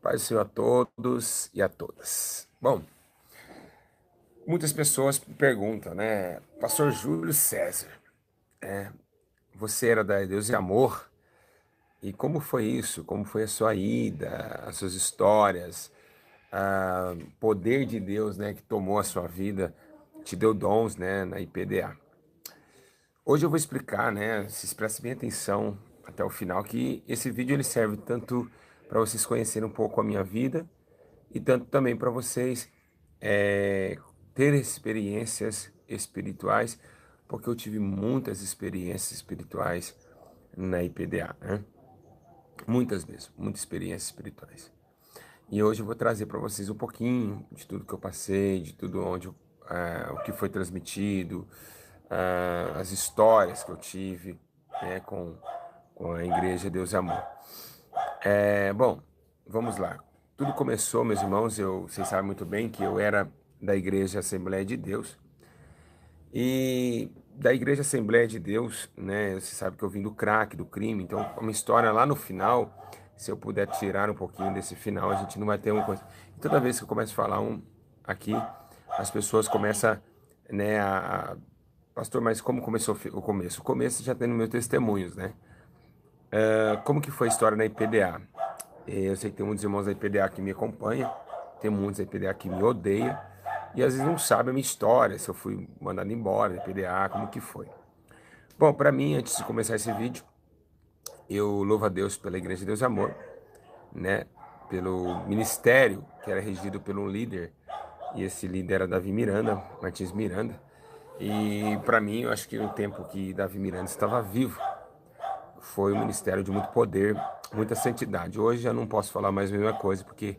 Paz do Senhor a todos e a todas. Bom, muitas pessoas perguntam, né? Pastor Júlio César, você era da Deus e Amor, e como foi isso? Como foi a sua ida, as suas histórias, o poder de Deus, né, que tomou a sua vida, te deu dons, né, na IPDA. Hoje eu vou explicar, né, se preste bem atenção até o final, que esse vídeo ele serve tanto para vocês conhecerem um pouco a minha vida, e tanto também para vocês terem experiências espirituais, porque eu tive muitas experiências espirituais na IPDA, né? Muitas mesmo, muitas experiências espirituais. E hoje eu vou trazer para vocês um pouquinho de tudo que eu passei, de tudo o que foi transmitido, as histórias que eu tive, né, com a Igreja Deus e Amor. Bom, vamos lá. Tudo começou, meus irmãos, vocês sabem muito bem que eu era da Igreja Assembleia de Deus. E da Igreja Assembleia de Deus, né, você sabe que eu vim do crack, do crime, então uma história lá no final, se eu puder tirar um pouquinho desse final, a gente não vai ter uma coisa. E toda vez que eu começo a falar aqui, as pessoas começam, né, Pastor, mas como começou o começo? O começo já tem no meu testemunhos, né? Como que foi a história na IPDA? Eu sei que tem muitos irmãos da IPDA que me acompanham, tem muitos da IPDA que me odeiam, e às vezes não sabem a minha história, se eu fui mandado embora da IPDA, como que foi. Bom, para mim, antes de começar esse vídeo, eu louvo a Deus pela Igreja de Deus e Amor, né? Pelo ministério que era regido por um líder, e esse líder era Davi Miranda, Martins Miranda. E para mim, eu acho que no tempo que Davi Miranda estava vivo, foi um ministério de muito poder, muita santidade. Hoje eu não posso falar mais a mesma coisa, porque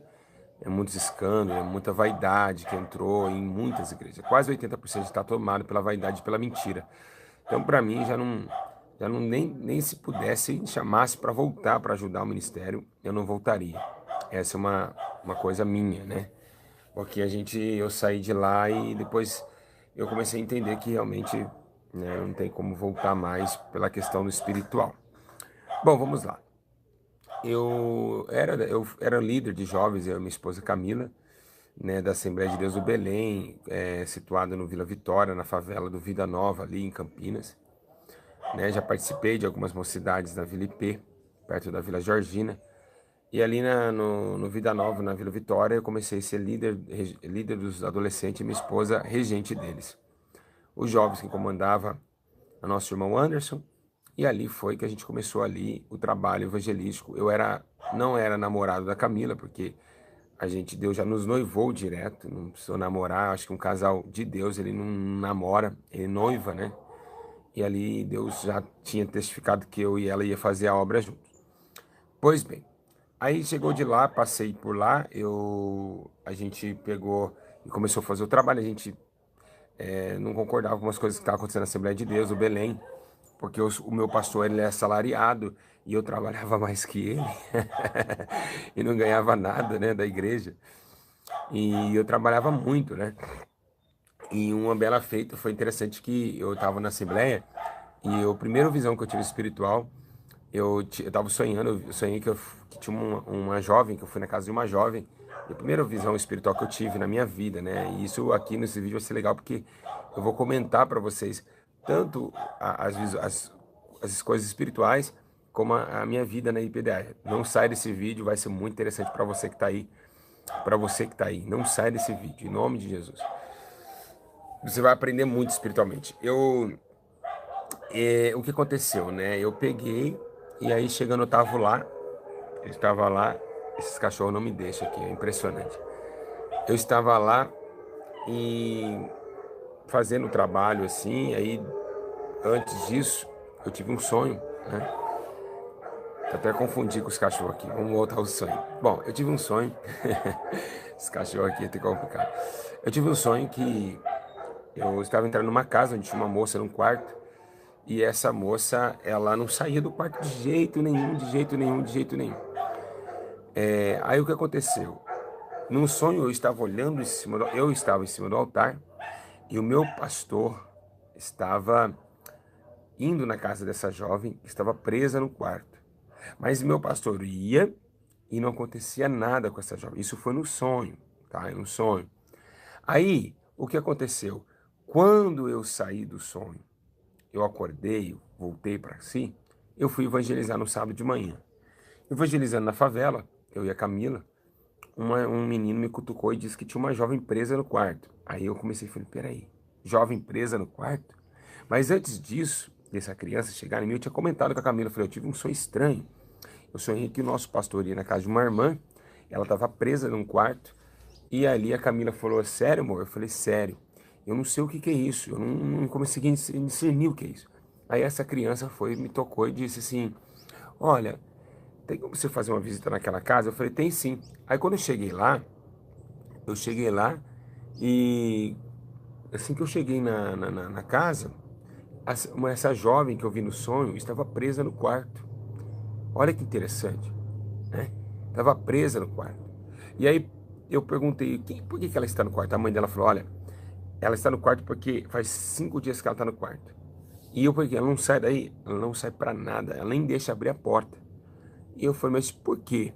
é muitos escândalos, é muita vaidade que entrou em muitas igrejas. Quase 80% está tomado pela vaidade e pela mentira. Então, para mim, já não nem se pudesse chamasse para voltar para ajudar o ministério, eu não voltaria. Essa é uma coisa minha, né? Porque eu saí de lá e depois eu comecei a entender que realmente, né, não tem como voltar mais pela questão do espiritual. Bom, vamos lá. Eu era líder de jovens, eu e minha esposa Camila, né, da Assembleia de Deus do Belém, situada no Vila Vitória, na favela do Vida Nova, ali em Campinas. Né, já participei de algumas mocidades na Vila IP, perto da Vila Georgina. E ali no Vida Nova, na Vila Vitória, eu comecei a ser líder dos adolescentes e minha esposa regente deles. Os jovens que comandava o nosso irmão Anderson, e ali foi que a gente começou ali o trabalho evangelístico. Não era namorado da Camila, porque Deus já nos noivou direto, não precisou namorar. Acho que um casal de Deus, ele não namora, ele noiva, né? E ali Deus já tinha testificado que eu e ela ia fazer a obra juntos. Pois bem, aí chegou de lá, passei por lá, a gente pegou e começou a fazer o trabalho. A gente não concordava com umas coisas que estavam acontecendo na Assembleia de Deus, o Belém, porque o meu pastor ele é assalariado e eu trabalhava mais que ele e não ganhava nada, né, da igreja. E eu trabalhava muito, né? E uma bela feita foi interessante que eu estava na Assembleia e a primeira visão que eu tive espiritual, eu tava sonhando, eu sonhei que tinha uma jovem, que eu fui na casa de uma jovem, e a primeira visão espiritual que eu tive na minha vida, né? E isso aqui nesse vídeo vai ser legal porque eu vou comentar para vocês tanto as coisas espirituais como a minha vida na IPDA. Não sai desse vídeo, vai ser muito interessante para você que tá aí, para você que tá aí. Não sai desse vídeo, em nome de Jesus. Você vai aprender muito espiritualmente. O que aconteceu, né? Eu peguei e aí chegando eu estava lá, esses cachorros não me deixam aqui, é impressionante. Eu estava lá e fazendo o trabalho assim, aí antes disso eu tive um sonho, né? Até confundi com os cachorros aqui, vamos voltar ao sonho. Bom, eu tive um sonho, esse cachorro aqui é complicado. Eu tive um sonho que eu estava entrando numa casa onde tinha uma moça num quarto. E essa moça, ela não saía do quarto de jeito nenhum, de jeito nenhum, de jeito nenhum. Aí o que aconteceu? Num sonho eu estava em cima do altar e o meu pastor estava indo na casa dessa jovem que estava presa no quarto. Mas meu pastor ia e não acontecia nada com essa jovem. Isso foi no sonho, tá? No sonho. Aí, o que aconteceu? Quando eu saí do sonho, eu acordei, voltei para si, eu fui evangelizar no sábado de manhã. Evangelizando na favela, eu e a Camila, um menino me cutucou e disse que tinha uma jovem presa no quarto. Aí eu comecei a falar, peraí, jovem presa no quarto? Mas antes disso, dessa criança chegar em mim, eu tinha comentado com a Camila, eu falei, eu tive um sonho estranho. Eu sonhei que o nosso pastor ia na casa de uma irmã, ela estava presa num quarto, e ali a Camila falou, sério, amor? Eu falei, sério. Eu não sei o que que é isso, eu não consegui discernir o que é isso. Aí essa criança foi, me tocou e disse assim, olha, tem como você fazer uma visita naquela casa? Eu falei, tem sim. Aí quando eu cheguei lá e assim que eu cheguei na casa, essa jovem que eu vi no sonho estava presa no quarto. Olha que interessante, né? Estava presa no quarto. E aí eu perguntei, por que ela está no quarto? A mãe dela falou, olha, ela está no quarto porque faz 5 dias que ela está no quarto. E eu porque ela não sai daí, ela não sai para nada, ela nem deixa abrir a porta. E eu falei, mas por quê?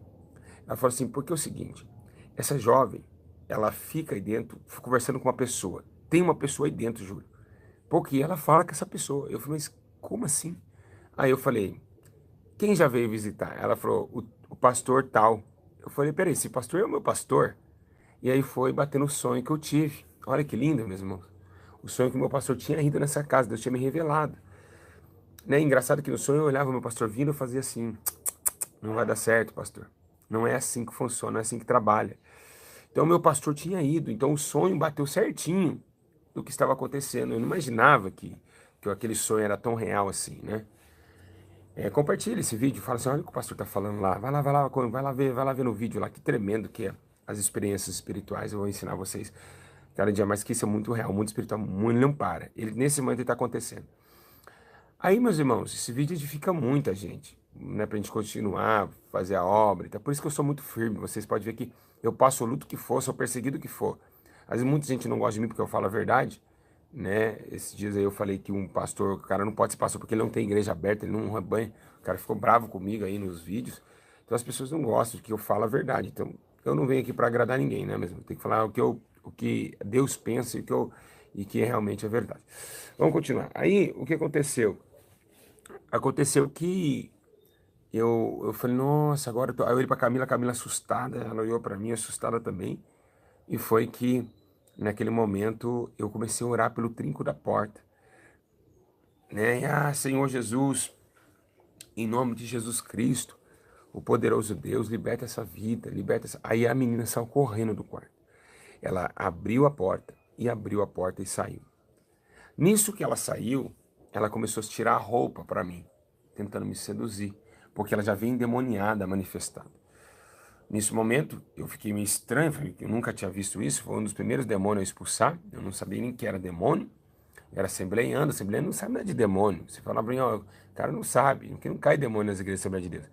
Ela falou assim, porque é o seguinte, essa jovem, ela fica aí dentro conversando com uma pessoa. Tem uma pessoa aí dentro, Júlio. Porque ela fala com essa pessoa. Eu falei, mas como assim? Aí eu falei, quem já veio visitar? Ela falou, o pastor tal. Eu falei, peraí, esse pastor é o meu pastor? E aí foi bater no sonho que eu tive. Olha que lindo, meus irmãos. O sonho que o meu pastor tinha ido nessa casa, Deus tinha me revelado. Né? Engraçado que no sonho eu olhava o meu pastor vindo e fazia assim, não vai dar certo, pastor. Não é assim que funciona, não é assim que trabalha. Então, meu pastor tinha ido, então o sonho bateu certinho do que estava acontecendo. Eu não imaginava que aquele sonho era tão real assim, né? Compartilha esse vídeo, fala assim, olha o que o pastor está falando lá. Vai lá ver no vídeo lá, que tremendo que é as experiências espirituais. Eu vou ensinar vocês cada dia mais que isso é muito real, muito espiritual, muito não para. Ele, nesse momento ele está acontecendo. Aí, meus irmãos, esse vídeo edifica muita gente, né, pra gente continuar, fazer a obra. Então, por isso que eu sou muito firme. Vocês podem ver que eu passo o luto que for, sou perseguido que for. Às vezes muita gente não gosta de mim porque eu falo a verdade, né? Esses dias aí eu falei que um pastor, o cara não pode ser pastor porque ele não tem igreja aberta, ele não rebanha. O cara ficou bravo comigo aí nos vídeos. Então as pessoas não gostam de que eu falo a verdade. Então, eu não venho aqui para agradar ninguém, né, mesmo? Tem que falar o que Deus pensa e que realmente é verdade. Vamos continuar. Aí, o que aconteceu? Aconteceu que eu falei, nossa, agora eu tô... Aí eu olhei pra Camila, a Camila assustada, ela olhou pra mim assustada também. E foi que, naquele momento, eu comecei a orar pelo trinco da porta, né? E, Senhor Jesus, em nome de Jesus Cristo, o poderoso Deus, liberta essa vida, liberta essa... Aí a menina saiu correndo do quarto. Ela abriu a porta e saiu. Nisso que ela saiu, ela começou a tirar a roupa pra mim, tentando me seduzir, porque ela já vinha endemoniada, manifestada. Nesse momento, eu fiquei meio estranho, eu nunca tinha visto isso, foi um dos primeiros demônios a expulsar, eu não sabia nem que era demônio, era assembleiano não sabe nada de demônio. Você fala pra mim, ó, o cara não sabe, porque não cai demônio nas igrejas da Assembleia de Deus.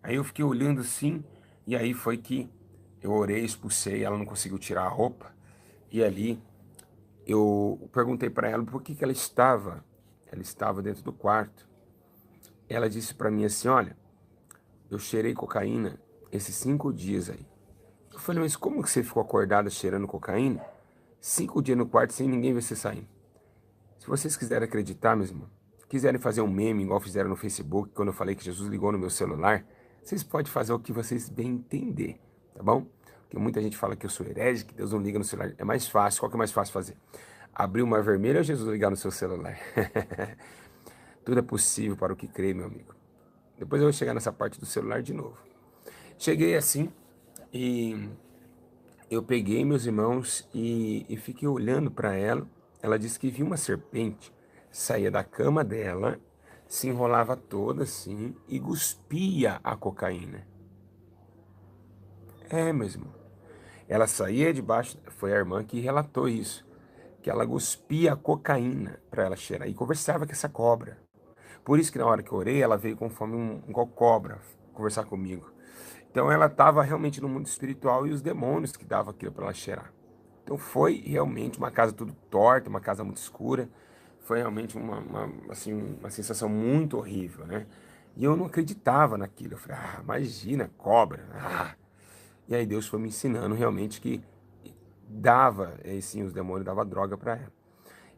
Aí eu fiquei olhando assim, e aí foi que eu orei, expulsei, ela não conseguiu tirar a roupa, e ali eu perguntei para ela por que ela estava dentro do quarto. Ela disse para mim assim, olha, eu cheirei cocaína esses 5 dias aí. Eu falei, mas como que você ficou acordada cheirando cocaína? 5 dias no quarto sem ninguém ver você saindo. Se vocês quiserem acreditar, meu irmão, quiserem fazer um meme igual fizeram no Facebook, quando eu falei que Jesus ligou no meu celular, vocês podem fazer o que vocês bem entender, tá bom? Porque muita gente fala que eu sou herege, que Deus não liga no celular. É mais fácil, qual que é mais fácil fazer? Abrir o mar vermelho ou Jesus ligar no seu celular? Tudo é possível para o que crê, meu amigo. Depois eu vou chegar nessa parte do celular de novo. Cheguei assim e eu peguei meus irmãos e fiquei olhando para ela. Ela disse que viu uma serpente, saía da cama dela, se enrolava toda assim e cuspia a cocaína. Meu irmão. Ela saía debaixo, foi a irmã que relatou isso, que ela cuspia a cocaína para ela cheirar e conversava com essa cobra. Por isso que na hora que eu orei, ela veio conforme igual cobra conversar comigo. Então ela estava realmente no mundo espiritual e os demônios que davam aquilo para ela cheirar. Então foi realmente uma casa tudo torta, uma casa muito escura. Foi realmente assim, uma sensação muito horrível, né? E eu não acreditava naquilo. Eu falei, imagina, cobra. E aí Deus foi me ensinando realmente que dava, sim, os demônios dava droga para ela.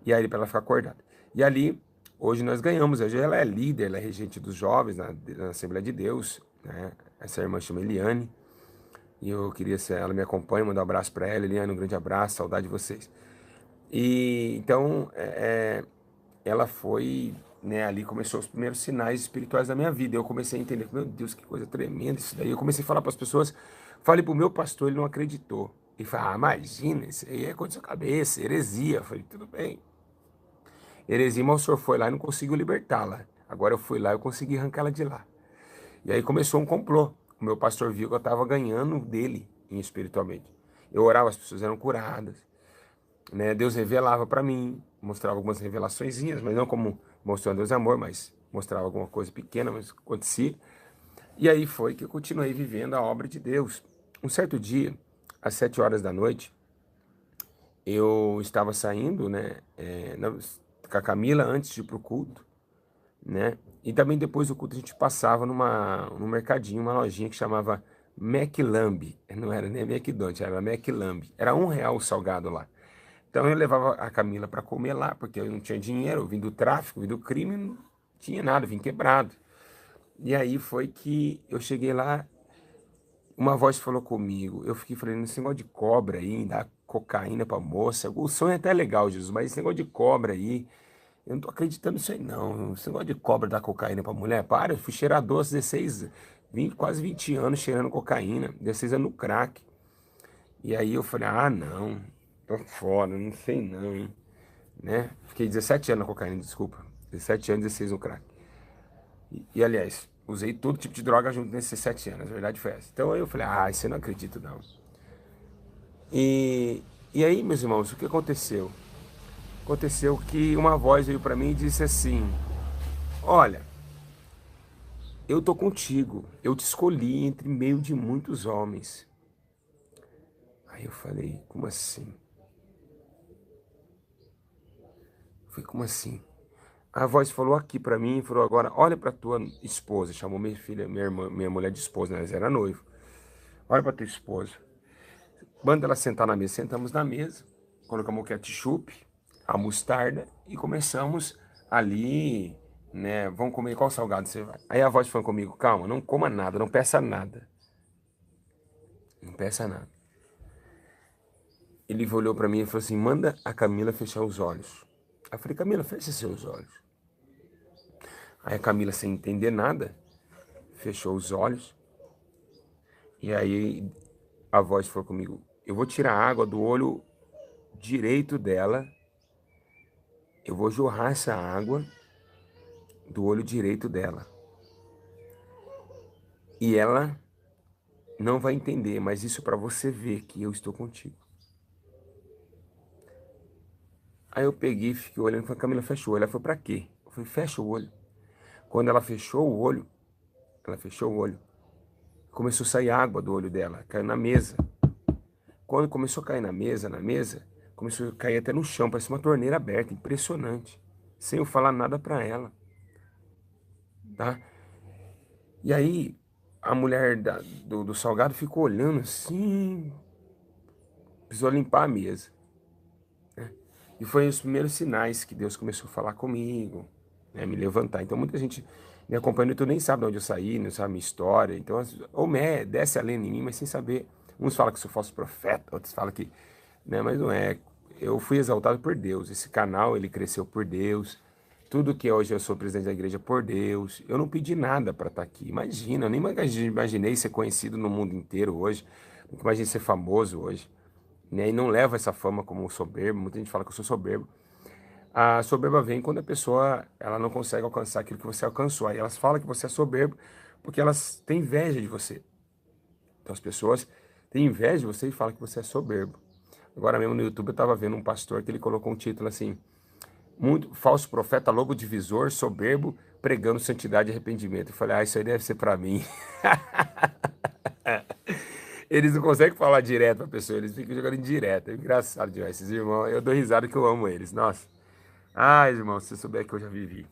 E aí para ela ficar acordada. E ali, hoje nós ganhamos. Hoje ela é líder, ela é regente dos jovens na Assembleia de Deus, né? Essa irmã chama Eliane. E eu queria ser, ela me acompanha, mandar um abraço para ela. Eliane, um grande abraço, saudade de vocês. E então, ela foi, né, ali começou os primeiros sinais espirituais da minha vida. Eu comecei a entender, meu Deus, que coisa tremenda isso daí. Eu comecei a falar para as pessoas, falei para o meu pastor, ele não acreditou. Ele falou, imagina, isso aí é coisa da sua cabeça, heresia. Eu falei, tudo bem. Heresia, mas o senhor foi lá e não conseguiu libertá-la. Agora eu fui lá e eu consegui arrancá-la de lá. E aí começou um complô. O meu pastor viu que eu estava ganhando dele espiritualmente. Eu orava, as pessoas eram curadas, né? Deus revelava para mim, mostrava algumas revelaçõezinhas, mas não como mostrando Deus é amor, mas mostrava alguma coisa pequena, mas acontecia. E aí foi que eu continuei vivendo a obra de Deus. Um certo dia, às 7 horas da noite, eu estava saindo, né, com a Camila antes de ir pro culto, né? E também depois do culto a gente passava num mercadinho, uma lojinha que chamava McLamb. Não era nem McDonald's, era McLamb. Era R$ 1 o salgado lá. Então eu levava a Camila para comer lá, porque eu não tinha dinheiro, eu vim do tráfico, vim do crime, não tinha nada, vim quebrado. E aí foi que eu cheguei lá, uma voz falou comigo, eu fiquei falando, esse negócio de cobra aí, dar cocaína pra moça, o sonho é até legal, Jesus, mas esse negócio de cobra aí, eu não tô acreditando nisso aí não, esse negócio de cobra dar cocaína pra mulher, para, eu fui cheirador aos 16, 20, quase 20 anos cheirando cocaína, 16 anos no crack. E aí eu falei, não, tô fora, não sei não, hein, né? Fiquei 17 anos na cocaína, desculpa, 17 anos, 16 no crack. Aliás, usei todo tipo de droga junto nesses 7 anos, a verdade foi essa. Então aí eu falei, isso eu não acredito não. E aí, meus irmãos, o que aconteceu? Aconteceu que uma voz veio para mim e disse assim, olha, eu tô contigo, eu te escolhi entre meio de muitos homens. Aí eu falei, como assim? Eu falei, como assim? A voz falou aqui pra mim, falou agora, olha pra tua esposa, chamou minha filha, minha irmã, minha mulher de esposa, né? Nós era noivo. Olha pra tua esposa. Manda ela sentar na mesa. Sentamos na mesa, colocamos o ketchup, a mostarda e começamos ali, né? Vamos comer qual salgado você vai? Aí a voz foi comigo, calma, não coma nada, não peça nada. Não peça nada. Ele olhou pra mim e falou assim, manda a Camila fechar os olhos. Aí eu falei, Camila, fecha seus olhos. Aí a Camila, sem entender nada, fechou os olhos. E aí a voz falou comigo, eu vou tirar a água do olho direito dela, eu vou jorrar essa água do olho direito dela. E ela não vai entender, mas isso é para você ver que eu estou contigo. Aí eu peguei, fiquei olhando e falei, Camila, fecha o olho. Ela falou, pra quê? Eu falei, fecha o olho. Quando ela fechou o olho, começou a sair água do olho dela, caiu na mesa. Quando começou a cair na mesa, começou a cair até no chão, parecia uma torneira aberta, impressionante. Sem eu falar nada para ela, tá? E aí, a mulher do salgado ficou olhando assim, precisou limpar a mesa. E foi os primeiros sinais que Deus começou a falar comigo, né, me levantar. Então muita gente me acompanha, tu nem sabe de onde eu saí, não sabe a minha história. Então, ou desce a lenda em mim, mas sem saber. Uns falam que sou falso profeta, outros falam que, né, mas não é. Eu fui exaltado por Deus. Esse canal, ele cresceu por Deus. Tudo que hoje eu sou presidente da igreja por Deus. Eu não pedi nada para estar aqui. Imagina, eu nem imaginei ser conhecido no mundo inteiro hoje. Nunca imaginei ser famoso hoje, né? E não levo essa fama como soberbo. Muita gente fala que eu sou soberbo. A soberba vem quando a pessoa ela não consegue alcançar aquilo que você alcançou. Aí elas falam que você é soberbo porque elas têm inveja de você. Então as pessoas têm inveja de você e falam que você é soberbo. Agora mesmo no YouTube eu estava vendo um pastor que ele colocou um título assim, muito falso profeta, lobo divisor, soberbo, pregando santidade e arrependimento. Eu falei, isso aí deve ser para mim. Eles não conseguem falar direto pra pessoa, eles ficam jogando indireto. É engraçado demais. Esses irmãos, eu dou risada que eu amo eles. Nossa. Irmão, se você souber que eu já vivi.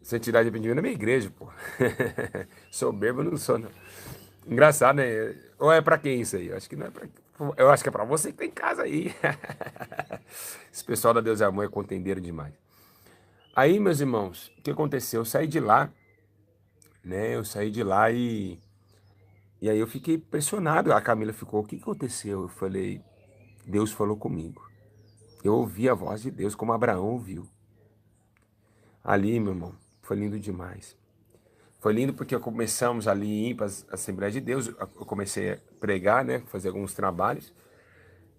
Santidade e arrependimento é minha igreja, pô. Soberbo eu não sou, não. Engraçado, né? Ou é pra quem isso aí? Eu acho que não é pra... Eu acho que é pra você que tá em casa aí. Esse pessoal da Deus e Amor é contendeiro demais. Aí, meus irmãos, o que aconteceu? Eu saí de lá, né? Eu saí de lá e aí eu fiquei pressionado. A Camila ficou, o que aconteceu? Eu falei, Deus falou comigo. Eu ouvi a voz de Deus como Abraão ouviu. Ali, meu irmão, foi lindo demais. Foi lindo porque começamos ali a ir para a Assembleia de Deus. Eu comecei a pregar, né? Fazer alguns trabalhos.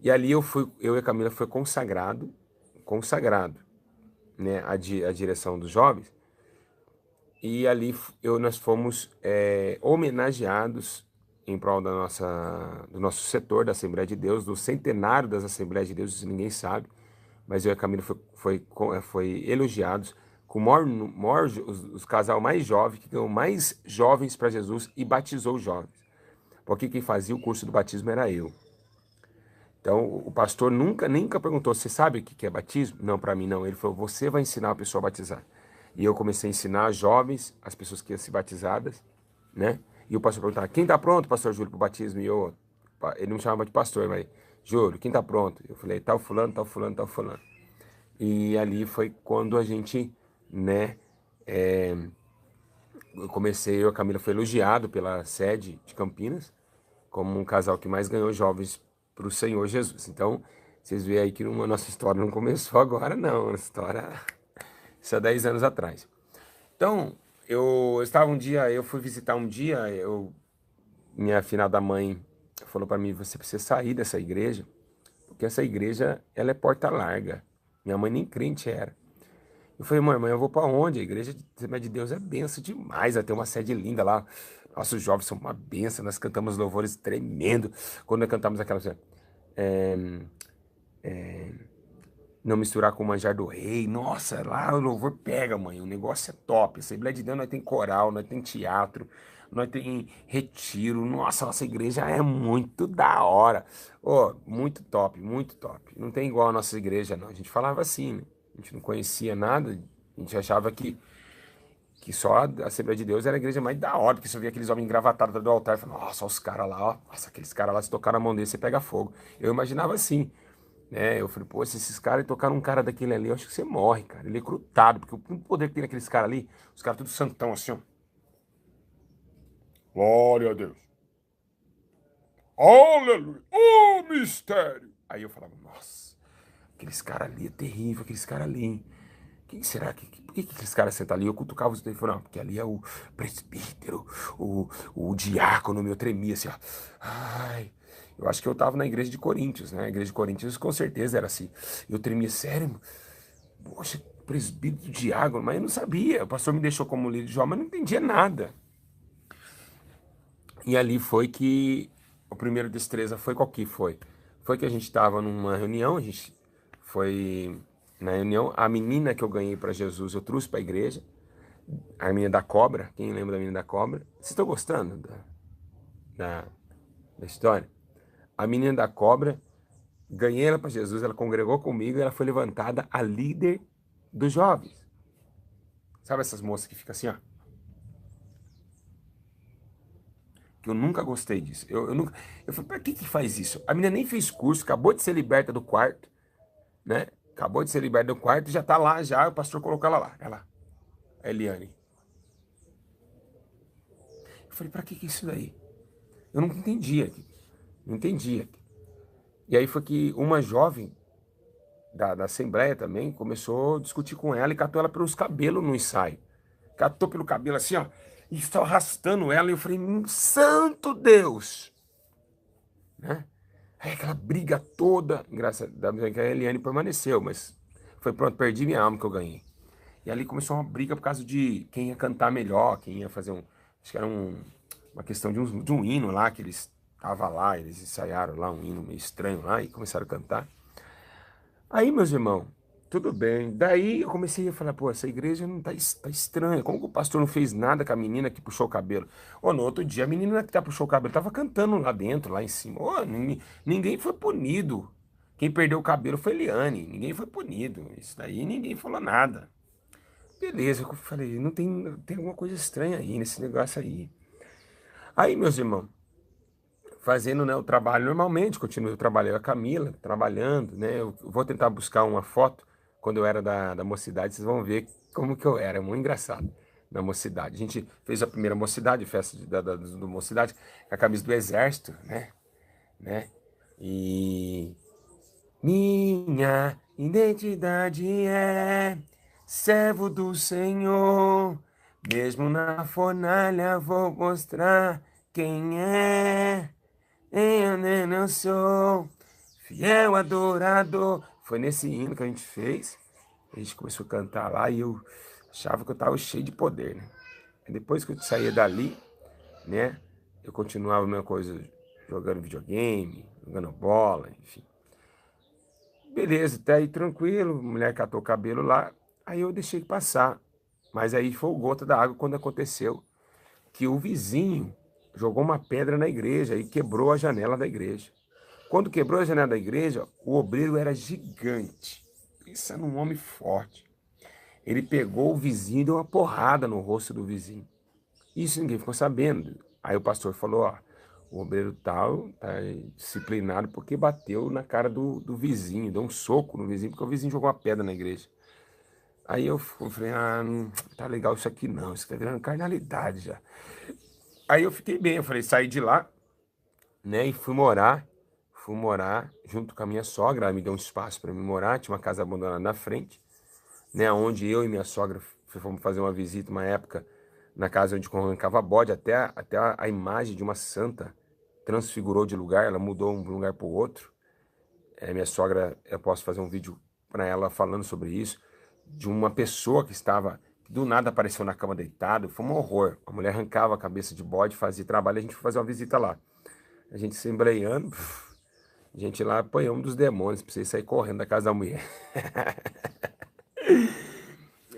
E ali eu e a Camila foi consagrado, né? A direção dos jovens. E ali nós fomos homenageados em prol do nosso setor da Assembleia de Deus, do centenário das Assembleias de Deus, isso ninguém sabe, mas eu e a Camila foi elogiados com os casal mais jovem, que ganhou mais jovens para Jesus e batizou os jovens. Porque quem fazia o curso do batismo era eu. Então, o pastor nunca perguntou, você sabe o que é batismo? Não, para mim não. Ele falou, você vai ensinar a pessoa a batizar. E eu comecei a ensinar jovens, as pessoas que iam ser batizadas, né? E o pastor perguntava, quem está pronto, pastor Júlio, para o batismo? Ele não me chamava de pastor, mas, Júlio, quem está pronto? Eu falei, tal fulano, tal fulano, tal fulano. E ali foi quando a gente, né, eu e a Camila foi elogiado pela sede de Campinas, como um casal que mais ganhou jovens para o Senhor Jesus. Então, vocês veem aí que a nossa história não começou agora, não. A história, isso há 10 anos atrás. Então, eu estava um dia, eu fui visitar um dia, minha finada mãe falou para mim, você precisa sair dessa igreja, porque essa igreja, ela é porta larga. Minha mãe nem crente era. Eu falei, mãe, eu vou para onde? A igreja de Assembleia de Deus é benção demais, ela tem uma sede linda lá. Nossos jovens são uma benção, nós cantamos louvores tremendo. Quando nós cantamos aquela é, não misturar com o manjar do rei. Nossa, lá o louvor pega, mãe. O negócio é top. Assembleia de Deus, nós tem coral, nós tem teatro, nós tem retiro. Nossa igreja é muito da hora. Oh, muito top, muito top. Não tem igual a nossa igreja, não. A gente falava assim, né? A gente não conhecia nada. A gente achava que só a Assembleia de Deus era a igreja mais da hora, porque você via aqueles homens engravatados atrás do altar e falava, nossa, olha os caras lá, ó. Nossa, aqueles caras lá, se tocar na mão dele, você pega fogo. Eu imaginava assim, né? Eu falei, pô, se esses caras tocaram um cara daquele ali, eu acho que você morre, cara. Ele é crutado, porque o poder que tem naqueles caras ali, os caras tudo santão assim, ó. Glória a Deus. Aleluia. Oh, mistério. Aí eu falava, nossa, aqueles caras ali é terrível, aqueles caras ali, hein? Quem será? Por que aqueles caras sentam ali? Eu cutucava os dedos e falava, não, porque ali é o presbítero, o diácono, meu tremia assim, ó. Ai, eu acho que eu tava na igreja de Coríntios, né? A igreja de Coríntios com certeza era assim. Eu tremia, sério, poxa, presbítero, diácono, mas eu não sabia. O pastor me deixou como líder de jovem, mas não entendia nada. E ali foi que o primeiro destreza foi qual que foi? Foi que a gente estava numa reunião, a gente foi na reunião, a menina que eu ganhei para Jesus eu trouxe para a igreja, a menina da cobra, quem lembra da menina da cobra? Vocês estão gostando da, da história? A menina da cobra, ganhei ela para Jesus, ela congregou comigo e ela foi levantada a líder dos jovens. Sabe essas moças que ficam assim, ó? Que eu nunca gostei disso. Eu nunca. Eu falei, pra que faz isso? A menina nem fez curso, acabou de ser liberta do quarto, né? Acabou de ser liberta do quarto, já tá lá, já, o pastor colocou ela lá. Ela, a Eliane. Eu falei, pra que isso daí? Eu não entendia. Não entendia. E aí foi que uma jovem da Assembleia também começou a discutir com ela e catou ela pelos cabelos no ensaio. Catou pelo cabelo assim, ó, e estava arrastando ela. E eu falei, santo Deus! Né? Aí aquela briga toda, graças a Deus que a Eliane permaneceu, mas foi pronto, perdi minha alma que eu ganhei. E ali começou uma briga por causa de quem ia cantar melhor, quem ia fazer um. Acho que era uma questão de um hino lá, que eles estavam lá, eles ensaiaram lá um hino meio estranho lá e começaram a cantar. Aí, meus irmãos, tudo bem. Daí eu comecei a falar, pô, essa igreja não tá estranha. Como que o pastor não fez nada com a menina que puxou o cabelo? Ô, no outro dia, a menina que puxou o cabelo tava cantando lá dentro, lá em cima. Ô, ninguém foi punido. Quem perdeu o cabelo foi Eliane. Ninguém foi punido. Isso daí ninguém falou nada. Beleza, eu falei, não tem alguma coisa estranha aí nesse negócio aí. Aí, meus irmãos, fazendo, né, o trabalho normalmente, continuei trabalhando a Camila, trabalhando, né? Eu vou tentar buscar uma foto quando eu era da mocidade, vocês vão ver como que eu era, é muito engraçado na mocidade. A gente fez a primeira mocidade, festa do mocidade, com a camisa do exército, né? E minha identidade é servo do Senhor, mesmo na fornalha vou mostrar quem é. Eu sou fiel adorador. Foi nesse hino que a gente fez. A gente começou a cantar lá e eu achava que eu estava cheio de poder, né? E depois que eu saía dali, né? Eu continuava a mesma coisa, jogando videogame, jogando bola, enfim. Beleza, até aí tranquilo, a mulher catou o cabelo lá, aí eu deixei passar. Mas aí foi o gota da água quando aconteceu que o vizinho jogou uma pedra na igreja e quebrou a janela da igreja. Quando quebrou a janela da igreja, o obreiro era gigante. Pensa num homem forte. Ele pegou o vizinho e deu uma porrada no rosto do vizinho. Isso ninguém ficou sabendo. Aí o pastor falou, ó, o obreiro tal tá disciplinado porque bateu na cara do vizinho, deu um soco no vizinho, porque o vizinho jogou uma pedra na igreja. Aí eu falei, ah, não tá legal isso aqui não, isso tá virando carnalidade já. Aí eu fiquei bem, eu falei, saí de lá, né, e fui morar junto com a minha sogra, ela me deu um espaço para me morar, tinha uma casa abandonada na frente, né, onde eu e minha sogra fomos fazer uma visita, uma época, na casa onde arrancava bode, até a imagem de uma santa transfigurou de lugar, ela mudou um lugar para o outro. Minha sogra, eu posso fazer um vídeo para ela falando sobre isso, de uma pessoa que estava, que do nada apareceu na cama deitado, foi um horror. A mulher arrancava a cabeça de bode, fazia trabalho, a gente foi fazer uma visita lá. A gente se embreando, a gente lá apanhou um dos demônios, precisei sair correndo da casa da mulher.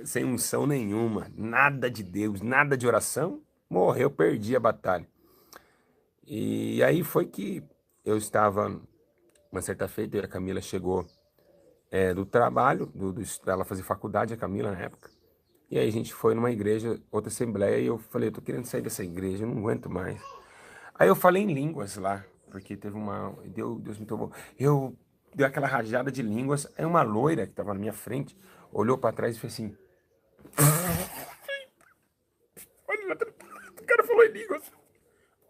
Sem unção nenhuma, nada de Deus, nada de oração, morreu, perdi a batalha. E aí foi que eu estava, uma certa feita, a Camila chegou do trabalho, ela fazia faculdade, a Camila na época. E aí a gente foi numa igreja, outra assembleia, e eu falei, eu tô querendo sair dessa igreja, eu não aguento mais. Aí eu falei em línguas lá, porque teve Deus me tomou. Eu dei aquela rajada de línguas, aí uma loira que estava na minha frente, olhou para trás e fez assim, olha, o cara falou em línguas.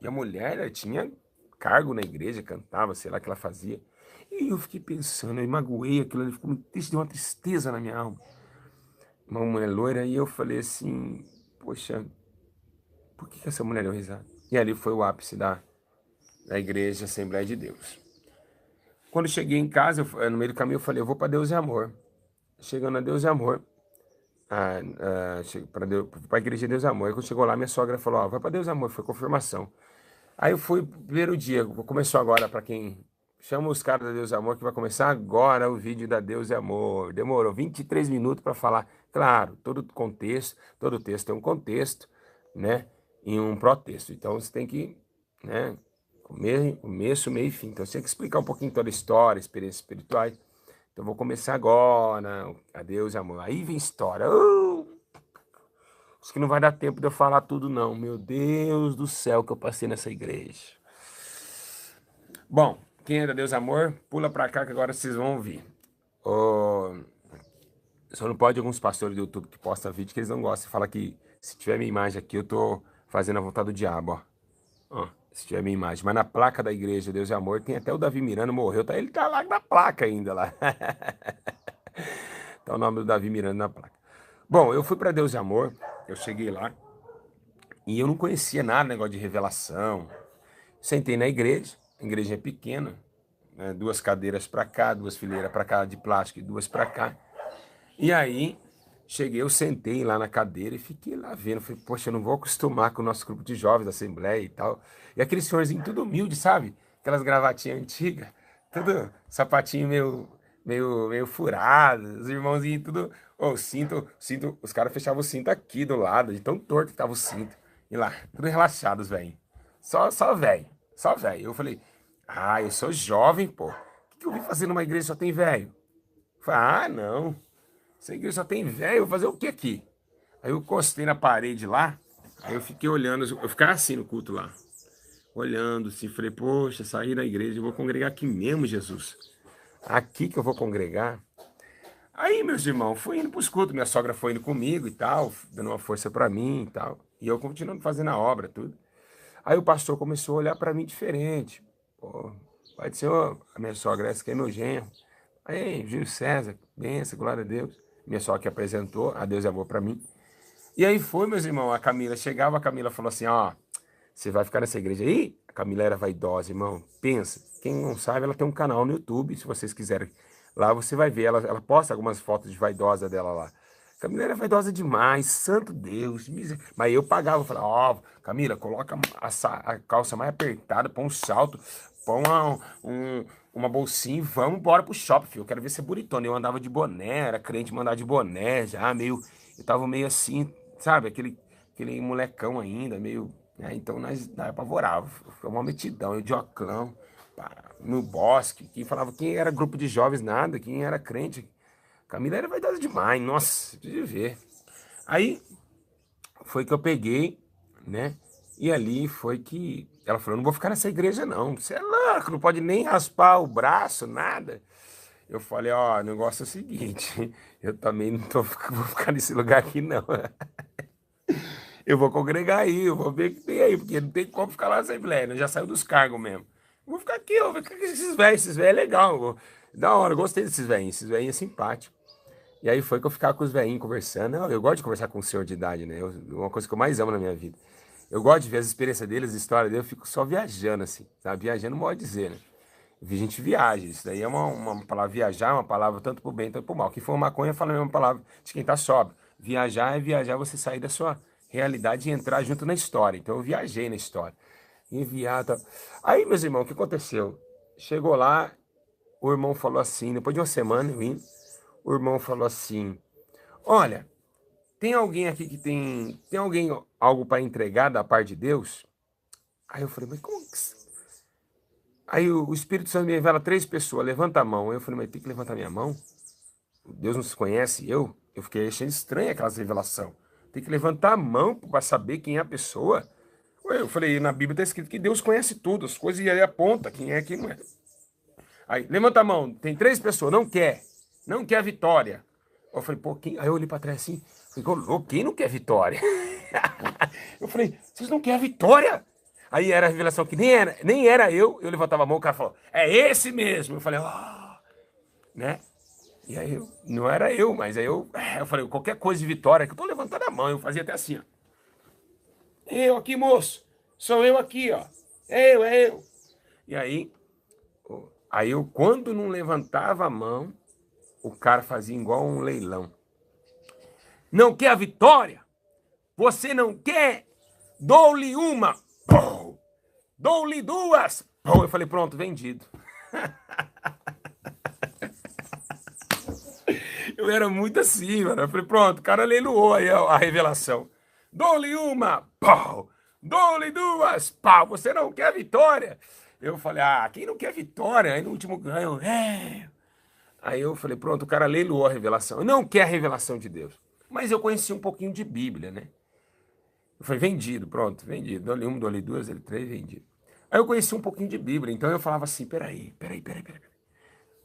E a mulher, ela tinha cargo na igreja, cantava, sei lá o que ela fazia. E eu fiquei pensando, eu magoei aquilo, ali ficou, deu uma tristeza na minha alma. Uma mulher loira, e eu falei assim, poxa, por que essa mulher deu risada? E ali foi o ápice da igreja Assembleia de Deus. Quando cheguei em casa, no meio do caminho, eu falei, eu vou para Deus e Amor. Chegando a Deus e Amor, para a igreja de Deus e Amor. Aí quando chegou lá, minha sogra falou, ó, vai para Deus e Amor, foi confirmação. Aí eu fui, primeiro dia, começou agora, para quem chama os caras da Deus e Amor, que vai começar agora o vídeo da Deus e Amor. Demorou 23 minutos para falar. Claro, todo texto tem um contexto, né? E um protexto. Então você tem que, né? Começo, meio e fim. Então você tem que explicar um pouquinho toda a história, experiências espirituais. Então vou começar agora, a Deus e Amor. Aí vem história. Acho que não vai dar tempo de eu falar tudo, não. Meu Deus do céu que eu passei nessa igreja. Bom, quem é da Deus Amor, pula pra cá que agora vocês vão ouvir. Só não pode alguns pastores do YouTube que postam vídeo que eles não gostam. Fala que se tiver minha imagem aqui, eu tô fazendo a vontade do diabo, ó. Se tiver minha imagem. Mas na placa da igreja Deus e Amor, tem até o Davi Miranda, morreu. Ele tá lá na placa ainda lá. Tá o nome do Davi Miranda na placa. Bom, eu fui para Deus e Amor, eu cheguei lá e eu não conhecia nada, negócio de revelação. Sentei na igreja, a igreja é pequena, né, duas cadeiras para cá, duas fileiras para cá de plástico e duas para cá. E aí, cheguei, eu sentei lá na cadeira e fiquei lá vendo. Falei, poxa, eu não vou acostumar com o nosso grupo de jovens da Assembleia e tal. E aquele senhorzinho tudo humilde, sabe? Aquelas gravatinhas antigas, tudo sapatinho meio furado, os irmãozinhos tudo. Ô, cinto, os caras fechavam o cinto aqui do lado, de tão torto que tava o cinto. E lá, tudo relaxados, velho. Só velho, só velho. Eu falei, eu sou jovem, pô. O que eu vim fazer numa igreja que só tem velho? Falei, não. Essa igreja só tem velho, vou fazer o que aqui? Aí eu encostei na parede lá, aí eu fiquei olhando, eu ficava assim no culto lá, olhando assim, falei, poxa, saí da igreja, eu vou congregar aqui mesmo, Jesus. Aqui que eu vou congregar. Aí, meus irmãos, fui indo pros cultos, minha sogra foi indo comigo e tal, dando uma força pra mim e tal. E eu continuando fazendo a obra, tudo. Aí o pastor começou a olhar pra mim diferente. Pô, pai do Senhor, a minha sogra, essa aqui é meu genro. Aí, Júlio César, benção, glória a Deus. Minha sogra que apresentou, a Deus e amor pra mim. E aí foi, meus irmãos, a Camila chegava, a Camila falou assim, ó, você vai ficar nessa igreja aí? A Camila era vaidosa, irmão. Pensa, quem não sabe, ela tem um canal no YouTube, se vocês quiserem. Lá você vai ver, ela posta algumas fotos de vaidosa dela lá. Camila era vaidosa demais, santo Deus. Mas eu pagava, eu falava, ó, Camila, coloca a calça mais apertada, põe um salto, põe uma bolsinha e vamos embora pro shopping, filho. Eu quero ver você bonitona. Eu andava de boné, era crente mandar de boné já, meio. Eu tava meio assim, sabe? Aquele molecão ainda, meio. Então nós apavorava. Foi uma metidão, eu de oclão, no bosque. Quem falava quem era grupo de jovens, nada, quem era crente. Camila era vaidosa demais, nossa, precisa ver. Aí foi que eu peguei, né? E ali foi que ela falou: não vou ficar nessa igreja, não. Você é louco, não pode nem raspar o braço, nada. Eu falei: ó, o negócio é o seguinte, eu também não vou ficar nesse lugar aqui, não. Eu vou congregar aí, eu vou ver o que tem aí, porque não tem como ficar lá na Assembleia, né? Já saiu dos cargos mesmo. Eu vou ficar aqui, eu vou ficar com esses velhos é legal. Da hora, eu gostei desses velhinhos, esses velhinhos é simpático. E aí foi que eu ficava com os velhinhos conversando. Eu gosto de conversar com o senhor de idade, né? Uma coisa que eu mais amo na minha vida. Eu gosto de ver as experiências deles, a história deles, eu fico só viajando, assim, sabe? Viajando, não pode dizer, né? A gente viaja, isso daí é uma palavra, viajar é uma palavra tanto pro bem, tanto pro mal. Quem for maconha fala a mesma palavra de quem tá sóbrio. Viajar é viajar, você sair da sua realidade e entrar junto na história. Então eu viajei na história. Enviar, tá. Aí, meus irmãos, o que aconteceu? Chegou lá, o irmão falou assim, depois de uma semana eu indo, o irmão falou assim: olha, tem alguém aqui que tem alguém algo para entregar da parte de Deus? Aí eu falei, mas como que... Aí o Espírito Santo me revela três pessoas, levanta a mão. Aí eu falei, mas tem que levantar minha mão? Deus não se conhece, eu? Eu fiquei achando estranha aquelas revelação. Tem que levantar a mão para saber quem é a pessoa. Ué, eu falei, na Bíblia está escrito que Deus conhece tudo, as coisas, e ele aponta quem é, quem não é. Aí, levanta a mão, tem três pessoas, não quer a vitória. Eu falei, pô, quem? Aí eu olhei para trás assim, falei, ô, quem não quer vitória? Eu falei, vocês não querem a vitória? Aí era a revelação que nem era eu levantava a mão, o cara falou, é esse mesmo. Eu falei, né? E aí, não era eu, mas aí eu falei, qualquer coisa de vitória, que eu tô levantando a mão, eu fazia até assim, ó. Eu aqui, moço, sou eu aqui, ó. É eu. E aí eu, quando não levantava a mão, o cara fazia igual um leilão. Não quer a vitória? Você não quer? Dou-lhe uma. Pô! Dou-lhe duas. Pô! Eu falei, pronto, vendido. Eu era muito assim, mano. Eu falei, pronto, o cara leiloou aí a revelação. Dou-lhe uma. Pau! Dou-lhe duas. Pau! Você não quer vitória? Eu falei, quem não quer vitória? Aí no último ganho, Aí eu falei, pronto, o cara leiloou a revelação. Eu não quer a revelação de Deus. Mas eu conheci um pouquinho de Bíblia, né? Eu falei, vendido, pronto, vendido. Dou-lhe uma, dou-lhe duas, dou-lhe três, vendido. Aí eu conheci um pouquinho de Bíblia, então eu falava assim, peraí.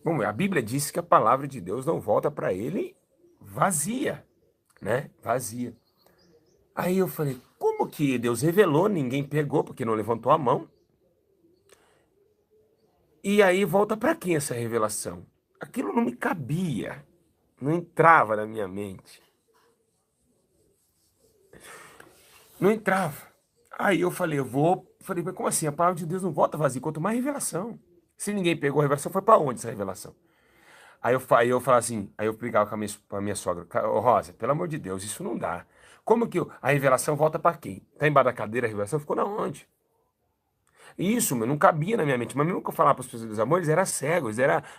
Bom, a Bíblia diz que a palavra de Deus não volta para ele vazia, né? Vazia. Aí eu falei, como que Deus revelou, ninguém pegou porque não levantou a mão? E aí volta para quem essa revelação? Aquilo não me cabia, não entrava na minha mente. Não entrava. Aí eu falei, falei, mas como assim? A palavra de Deus não volta vazia, quanto mais revelação. Se ninguém pegou a revelação, foi para onde essa revelação? Aí eu falava assim, aí eu brigava com a minha sogra, ô Rosa, pelo amor de Deus, isso não dá. Como que a revelação volta para quem? Tá embaixo da cadeira a revelação? Ficou na onde? Isso, meu, não cabia na minha mente. Mas mesmo que eu falava para as pessoas dos amores, era cego,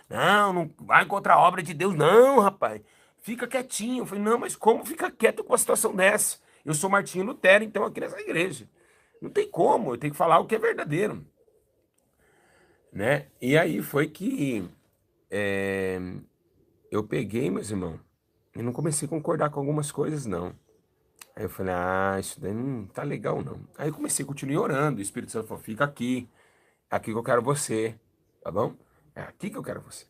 não vai contra a obra de Deus, não, rapaz. Fica quietinho. Eu falei, não, mas como ficar quieto com uma situação dessa? Eu sou Martinho Lutero, então, aqui nessa igreja. Não tem como, eu tenho que falar o que é verdadeiro, né? E aí foi que eu peguei, meus irmãos, e não comecei a concordar com algumas coisas, não. Aí eu falei, isso daí não tá legal não. Aí eu comecei, continuei orando, o Espírito Santo falou, fica aqui, é aqui que eu quero você, tá bom? É aqui que eu quero você.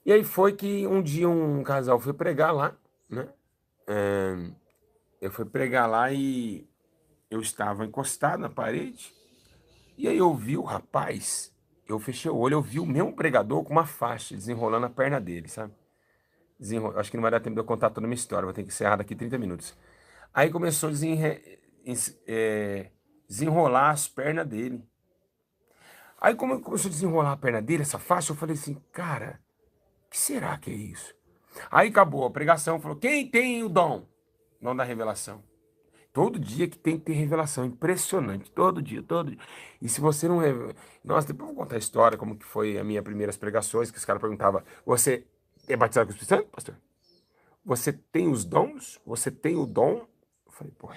E aí foi que um dia um casal foi pregar lá, né? É, eu fui pregar lá e eu estava encostado na parede, e aí eu vi o rapaz, eu fechei o olho, eu vi o mesmo pregador com uma faixa desenrolando a perna dele, sabe? Acho que não vai dar tempo de eu contar toda a minha história, vou ter que encerrar daqui 30 minutos. Aí começou a desenrolar as pernas dele. Aí como começou a desenrolar a perna dele, essa faixa, eu falei assim, cara, o que será que é isso? Aí acabou a pregação, falou, quem tem o dom? Dom da revelação. Todo dia que tem que ter revelação, impressionante, todo dia, todo dia. E se você não... Nossa, depois eu vou contar a história, como que foi as minhas primeiras pregações, que os caras perguntavam, você é batizado com o Espírito Santo, pastor? Você tem os dons? Você tem o dom? Eu falei, pô,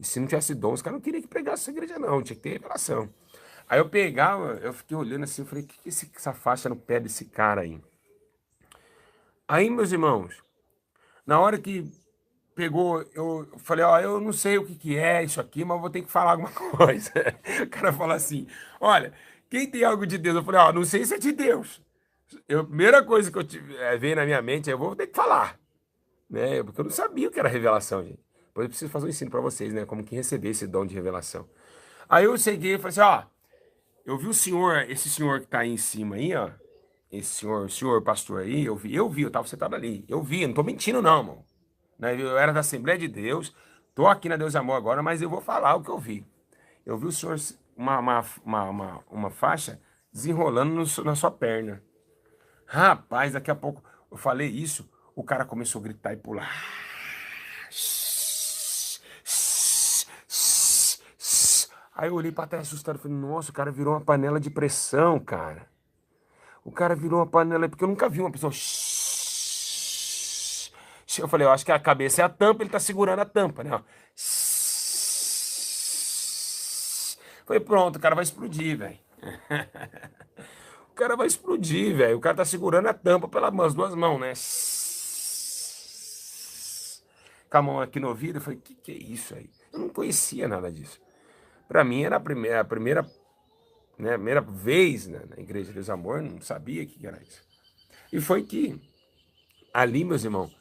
e se não tivesse dom, os caras não queriam que pregasse essa igreja, não, tinha que ter revelação. Aí eu pegava, eu fiquei olhando assim, eu falei, o que que é essa faixa no pé desse cara aí? Aí, meus irmãos, na hora que pegou, eu falei, ó, eu não sei o que que é isso aqui, mas vou ter que falar alguma coisa. O cara falou assim, olha, quem tem algo de Deus? Eu falei, ó, não sei se é de Deus. A primeira coisa que veio na minha mente é, eu vou ter que falar, né? Porque eu não sabia o que era revelação, gente. Depois eu preciso fazer um ensino para vocês, né? Como que receber esse dom de revelação. Aí eu cheguei e falei assim, ó, eu vi o senhor, esse senhor que tá aí em cima aí, ó, esse senhor, o senhor pastor aí, eu tava sentado ali, eu vi, eu não tô mentindo não, irmão. Né? Eu era da Assembleia de Deus, tô aqui na Deus e Amor agora, mas eu vou falar o que eu vi. Eu vi o senhor, uma faixa desenrolando na sua perna. Rapaz, daqui a pouco eu falei isso, o cara começou a gritar e pular. Aí eu olhei pra trás assustado e falei, nossa, o cara virou uma panela de pressão, cara. O cara virou uma panela, porque eu nunca vi uma pessoa. Eu falei, eu acho que a cabeça é a tampa, ele tá segurando a tampa, né? Ó. Falei, pronto, o cara vai explodir, velho. O cara vai explodir, velho. O cara tá segurando a tampa pelas duas mãos, né? Com a mão aqui no ouvido, eu falei, que é isso aí? Eu não conhecia nada disso. Pra mim era a primeira, né, primeira vez, né, na Igreja de Deus Amor, não sabia o que era isso. E foi que ali, meus irmãos,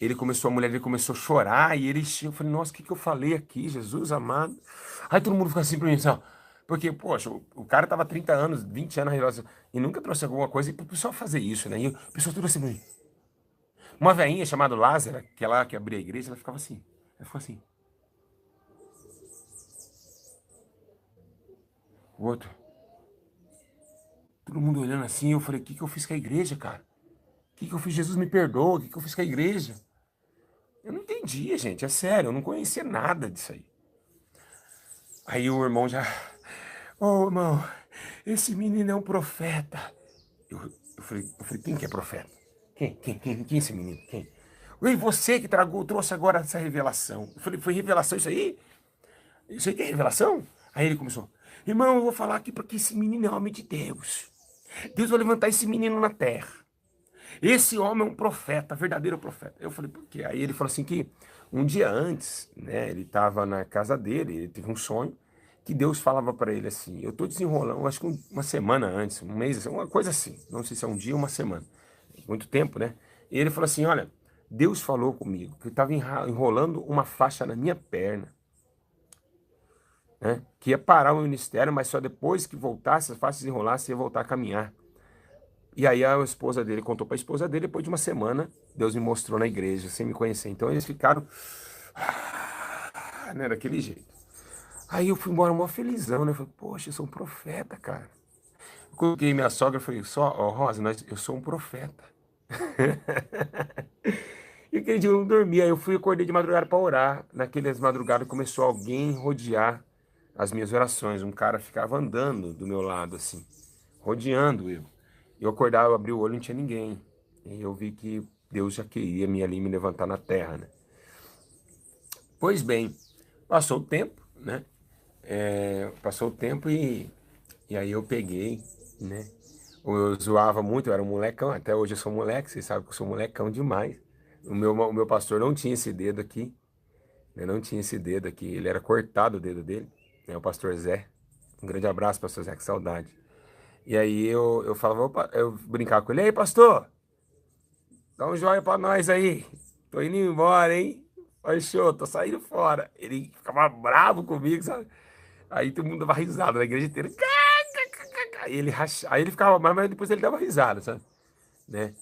a mulher dele começou a chorar e eu falei, nossa, o que que eu falei aqui, Jesus amado? Aí todo mundo fica assim pra mim, assim, ó, porque, poxa, o cara tava 30 anos, 20 anos na relação e nunca trouxe alguma coisa e pro pessoal fazer isso, né? E o pessoal tudo assim pra mim. Uma velhinha chamada Lázara, que é lá que abria a igreja, ela ficava assim. Ela ficou assim. O outro, todo mundo olhando assim, eu falei, o que que eu fiz com a igreja, cara? O que que eu fiz? Jesus me perdoa, o que que eu fiz com a igreja? Eu não entendia, gente, é sério, eu não conhecia nada disso aí. Aí o irmão já, ô irmão, esse menino é um profeta. Eu falei, quem que é profeta? Quem é esse menino? Quem? E você que trouxe agora essa revelação. Eu falei, foi revelação isso aí? Isso aí que é revelação? Aí ele começou, irmão, eu vou falar aqui porque esse menino é homem de Deus. Deus vai levantar esse menino na terra. Esse homem é um profeta, verdadeiro profeta. Eu falei, por quê? Aí ele falou assim que um dia antes, né, ele estava na casa dele, ele teve um sonho, que Deus falava para ele assim, eu estou desenrolando, acho que uma semana antes, um mês, uma coisa assim, não sei se é um dia ou uma semana, muito tempo, né? E ele falou assim, olha, Deus falou comigo que estava enrolando uma faixa na minha perna, né? Que ia parar o ministério, mas só depois que voltasse, a faixa desenrolasse, ia voltar a caminhar. E aí a esposa dele contou para a esposa dele, depois de uma semana, Deus me mostrou na igreja, sem me conhecer. Então eles ficaram, né, daquele jeito. Aí eu fui embora mó felizão, né? Falei, poxa, eu sou um profeta, cara. Eu coloquei minha sogra e falei, ó, Rosa, eu sou um profeta. E aquele dia eu não dormia, aí eu acordei de madrugada para orar. Naquelas madrugadas começou alguém rodear as minhas orações. Um cara ficava andando do meu lado, assim, rodeando eu. Eu acordava, eu abri o olho, não tinha ninguém. E eu vi que Deus já queria me ali me levantar na terra, né? Pois bem, passou o tempo, né? Passou o tempo e aí eu peguei, né? Eu zoava muito, eu era um molecão, até hoje eu sou moleque, vocês sabem que eu sou molecão demais. O meu pastor não tinha esse dedo aqui, né? Não tinha esse dedo aqui, ele era cortado o dedo dele, né? O pastor Zé. Um grande abraço, pastor Zé, que saudade. E aí eu falava, opa, eu brincava com ele, ei, pastor, dá um joinha pra nós aí. Tô indo embora, hein? Oi, show, tô saindo fora. Ele ficava bravo comigo, sabe? Aí todo mundo dava risada na igreja inteira. Aí ele ficava, mas depois ele dava risada, sabe? Né?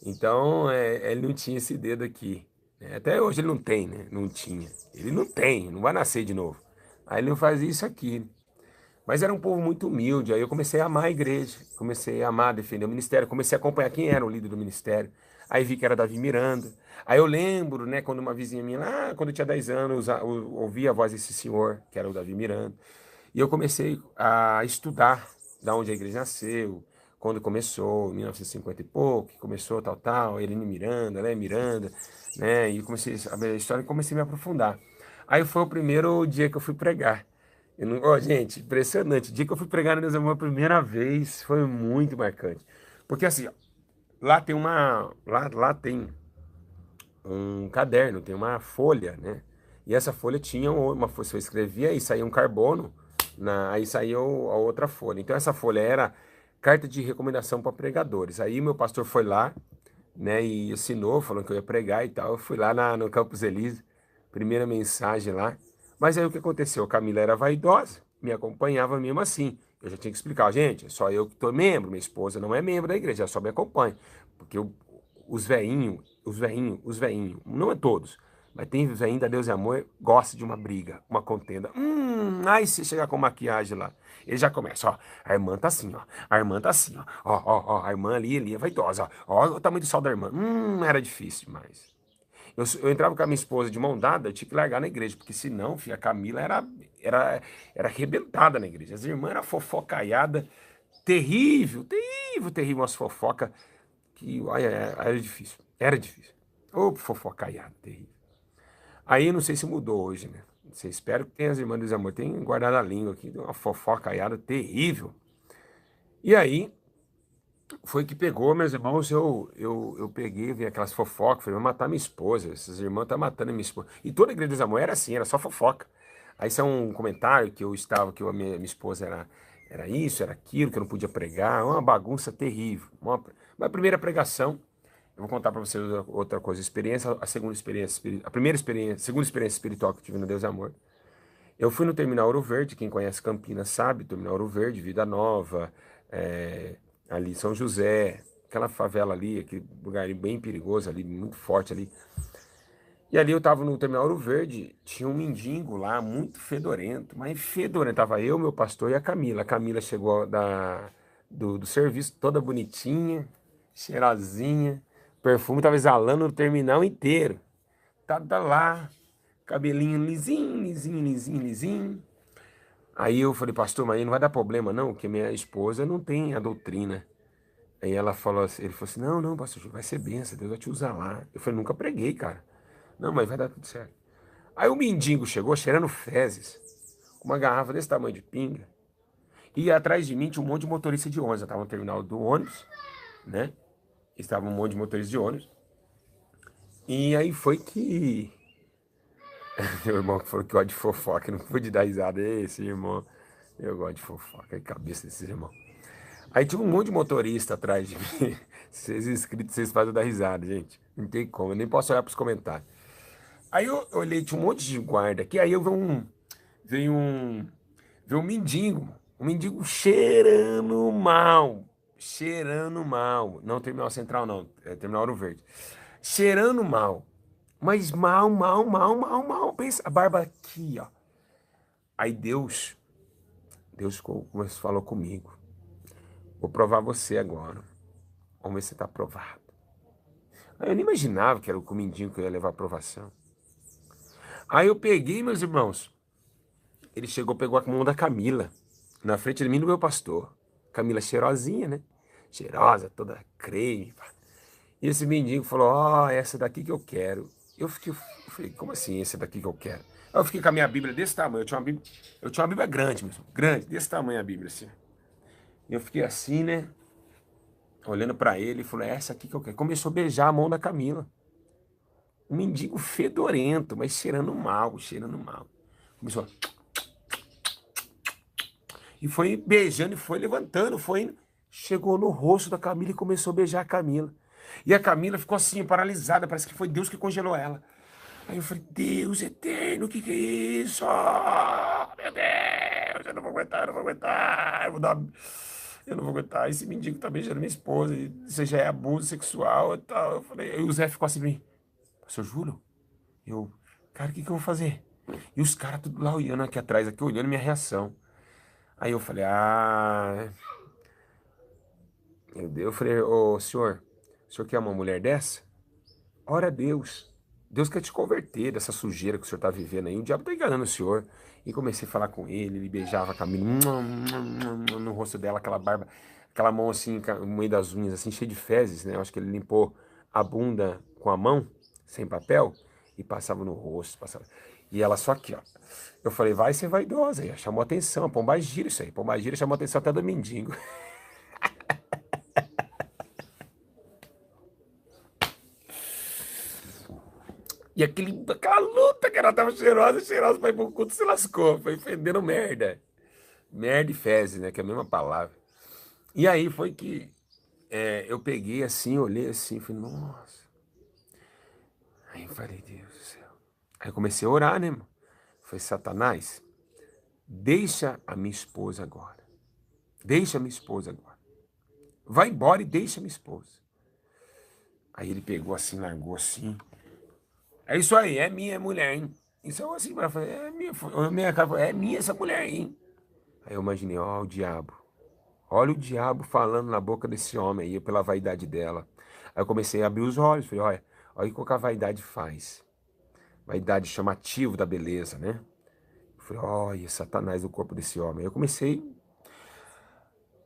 Então, ele não tinha esse dedo aqui, né? Até hoje ele não tem, né? Não tinha. Ele não tem, não vai nascer de novo. Aí ele não fazia isso aqui. Mas era um povo muito humilde. Aí eu comecei a amar a igreja, comecei a amar, defender o ministério, comecei a acompanhar quem era o líder do ministério. Aí vi que era Davi Miranda. Aí eu lembro, né, quando uma vizinha minha, lá, quando eu tinha 10 anos, eu ouvia a voz desse senhor, que era o Davi Miranda. E eu comecei a estudar da onde a igreja nasceu, quando começou, em 1950 e pouco, que começou tal, tal, Irene Miranda, né, Miranda, né, e comecei a ver a história e comecei a me aprofundar. Aí foi o primeiro dia que eu fui pregar. Eu não, ó, gente, impressionante. O dia que eu fui pregar na Deus Amor a primeira vez foi muito marcante. Porque assim, ó, lá tem um caderno, tem uma folha, né? E essa folha tinha uma folha, você escrevia e saía um carbono, aí saía a outra folha. Então essa folha era carta de recomendação para pregadores. Aí meu pastor foi lá, né, e assinou, falando que eu ia pregar e tal. Eu fui lá no Campos Elísio, primeira mensagem lá. Mas aí o que aconteceu? A Camila era vaidosa, me acompanhava mesmo assim. Eu já tinha que explicar, gente, é só eu que tô membro, minha esposa não é membro da igreja, ela só me acompanha. Porque os veinhos, não é todos, mas tem veinho da Deus e Amor, gosta de uma briga, uma contenda. Aí se chegar com maquiagem lá, ele já começa, ó, a irmã tá assim, ó, a irmã tá assim, ó, a irmã ali é vaidosa, ó o tamanho do sal da irmã. Era difícil demais. Eu entrava com a minha esposa de mão dada, eu tinha que largar na igreja, porque senão, filha, a Camila era arrebentada na igreja. As irmãs eram fofocaiada, terrível, terrível, terrível, umas fofoca que, olha, era difícil, era difícil. Ô, fofocaiada, terrível. Aí, não sei se mudou hoje, né? Não sei, espero que tenha as irmãs do amor, tem guardado a língua aqui, uma fofocaiada terrível. E aí, foi que pegou, meus irmãos, eu peguei, vi aquelas fofocas, falei, vou matar minha esposa, esses irmãos estão matando minha esposa. E toda a igreja dos amor era assim, era só fofoca. Aí isso é um comentário que eu estava, que a minha esposa era isso, era aquilo, que eu não podia pregar, uma bagunça terrível. Uma primeira pregação, eu vou contar para vocês outra coisa, experiência, a segunda experiência, a primeira experiência, a segunda experiência espiritual que eu tive no Deus e Amor. Eu fui no Terminal Ouro Verde, quem conhece Campinas sabe, Terminal Ouro Verde, Vida Nova, é, ali São José, aquela favela ali, aquele lugar bem perigoso ali, muito forte ali. E ali eu tava no Terminal Ouro Verde, tinha um mendigo lá, muito fedorento, mas fedorento. Tava eu, meu pastor e a Camila. A Camila chegou do serviço toda bonitinha, cheirosinha, perfume tava exalando no terminal inteiro. Tava lá, cabelinho lisinho, lisinho, lisinho, lisinho. Aí eu falei, pastor, mas aí não vai dar problema não, porque minha esposa não tem a doutrina. Aí ela falou assim, ele falou assim, não, não, pastor, vai ser benção, Deus vai te usar lá. Eu falei, nunca preguei, cara. Não, mas vai dar tudo certo. Aí o mendigo chegou cheirando fezes, com uma garrafa desse tamanho de pinga, e atrás de mim tinha um monte de motorista de ônibus. Eu estava no terminal do ônibus, né? Estava um monte de motoristas de ônibus. E aí foi que meu irmão falou que gosta de fofoca, não pude dar risada. Esse irmão, eu gosto de fofoca, que cabeça desses irmãos. Aí tinha um monte de motorista atrás de mim. Vocês inscritos, vocês fazem dar risada, gente. Não tem como, eu nem posso olhar para os comentários. Aí eu olhei, tinha um monte de guarda aqui, aí eu veio um, veio um mendigo cheirando mal. Não Terminal Central não, é Terminal Ouro Verde. Cheirando mal, mas mal, mal, mal, mal, mal. Pensa, a barba aqui, ó. Aí Deus falou comigo. Vou provar você agora. Vamos ver se você tá aprovado. Aí eu nem imaginava que era o comidinho que eu ia levar aprovação. Aí eu peguei, meus irmãos. Ele chegou, pegou a mão da Camila, na frente de mim e do meu pastor. Camila cheirosinha, né? Cheirosa, toda creme. Pá. E esse mendigo falou, ó, essa daqui que eu quero. Eu falei, como assim, essa daqui que eu quero? Aí eu fiquei com a minha Bíblia desse tamanho. Eu tinha uma Bíblia grande mesmo, grande, desse tamanho a Bíblia, assim. E eu fiquei assim, né? Olhando pra ele, e falou, é essa aqui que eu quero. Começou a beijar a mão da Camila. um mendigo fedorento, mas cheirando mal, cheirando mal. Começou e foi beijando, e foi levantando, foi indo. Chegou no rosto da Camila e começou a beijar a Camila. E a Camila ficou assim, paralisada, parece que foi Deus que congelou ela. Aí eu falei, Deus eterno, o que que é isso? Ah, meu Deus, eu não vou aguentar, eu não vou aguentar. Eu não vou aguentar. Esse mendigo tá beijando minha esposa, e isso já é abuso sexual e tal. Eu falei, aí o Zé ficou assim, bem, pastor Júlio, eu, cara, o que que eu vou fazer? E os caras tudo lá olhando aqui atrás, aqui olhando minha reação. Aí eu falei, meu Deus, eu falei, ô senhor, o senhor quer uma mulher dessa? Ora a Deus. Deus quer te converter dessa sujeira que o senhor está vivendo aí. O diabo está enganando o senhor. E comecei a falar com ele beijava a Camila no rosto dela, aquela barba, aquela mão assim, no meio das unhas, assim, cheia de fezes, né? Eu acho que ele limpou a bunda com a mão, sem papel, e passava no rosto, passava. E ela só aqui, ó. Eu falei, vai ser vaidosa. E chamou atenção, a Pombagira isso aí. Pombagira chamou atenção até do mendigo. E aquela luta que ela tava cheirosa, cheirosa, foi pro culto, se lascou, foi fedendo merda. Merda e fezes, né, que é a mesma palavra. E aí foi que eu peguei assim, olhei assim, falei, nossa. Aí eu falei, Deus do céu. Aí eu comecei a orar, né, mano? Falei, Satanás, deixa a minha esposa agora. Deixa a minha esposa agora. Vai embora e deixa a minha esposa. Aí ele pegou assim, largou assim. É isso aí, é minha mulher, hein? Isso é assim, para fazer, minha cara, falou, é minha essa mulher, hein? Aí eu imaginei, ó, o diabo. Olha o diabo falando na boca desse homem aí, pela vaidade dela. Aí eu comecei a abrir os olhos, falei, olha o que a vaidade faz. Vaidade chamativa da beleza, né? Eu falei, olha, Satanás do corpo desse homem. Aí eu comecei.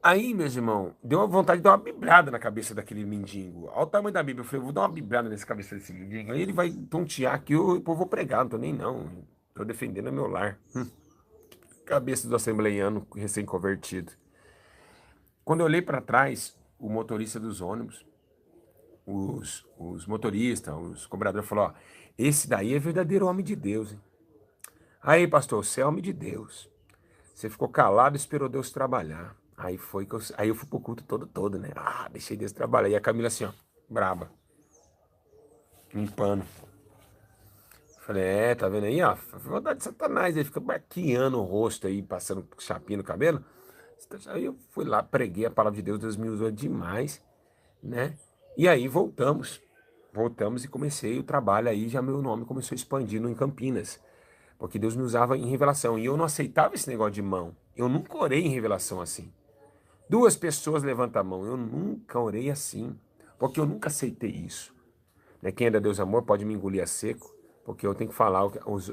Aí, meus irmãos, deu uma vontade de dar uma bibrada na cabeça daquele mendigo. Olha o tamanho da Bíblia. Eu falei, eu vou dar uma bibrada nessa cabeça desse mendigo. Aí ele vai tontear aqui, eu vou pregar, não tô nem não. Tô defendendo o meu lar. Cabeça do assembleiano recém-convertido. Quando eu olhei para trás, o motorista dos ônibus, os motoristas, os cobradores falou, ó, esse daí é verdadeiro homem de Deus, hein? Aí, pastor, você é homem de Deus. Você ficou calado e esperou Deus trabalhar. Aí eu fui pro culto todo, né? Ah, deixei Deus trabalhar. E a Camila assim, ó, braba, limpando. Falei, tá vendo aí, ó? Vontade de Satanás, aí fica maquiando o rosto aí, passando chapinha no cabelo. Aí eu fui lá, preguei a palavra de Deus, Deus me usou demais, né? E aí voltamos e comecei o trabalho aí, já meu nome começou expandindo em Campinas, porque Deus me usava em revelação, e eu não aceitava esse negócio de mão, eu nunca orei em revelação assim. Duas pessoas levantam a mão, eu nunca orei assim, porque eu nunca aceitei isso. Né? Quem é da Deus Amor pode me engolir a seco, porque eu tenho que falar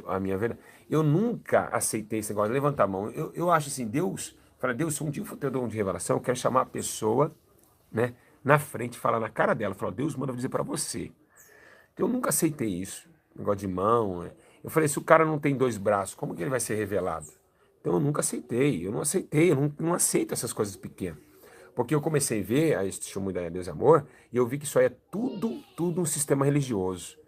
a minha verdade. Eu nunca aceitei esse negócio de levantar a mão, eu acho assim, Deus, fala, Deus, se um dia eu for ter dom de revelação, eu quero chamar a pessoa, né, na frente, falar na cara dela, falar, Deus manda dizer para você. Eu nunca aceitei isso, negócio de mão. Né? Eu falei, se o cara não tem dois braços, como que ele vai ser revelado? Então eu nunca aceitei, eu não aceito essas coisas pequenas. Porque eu comecei a ver a este testemunho da Deus e Amor, e eu vi que isso aí é tudo um sistema religioso.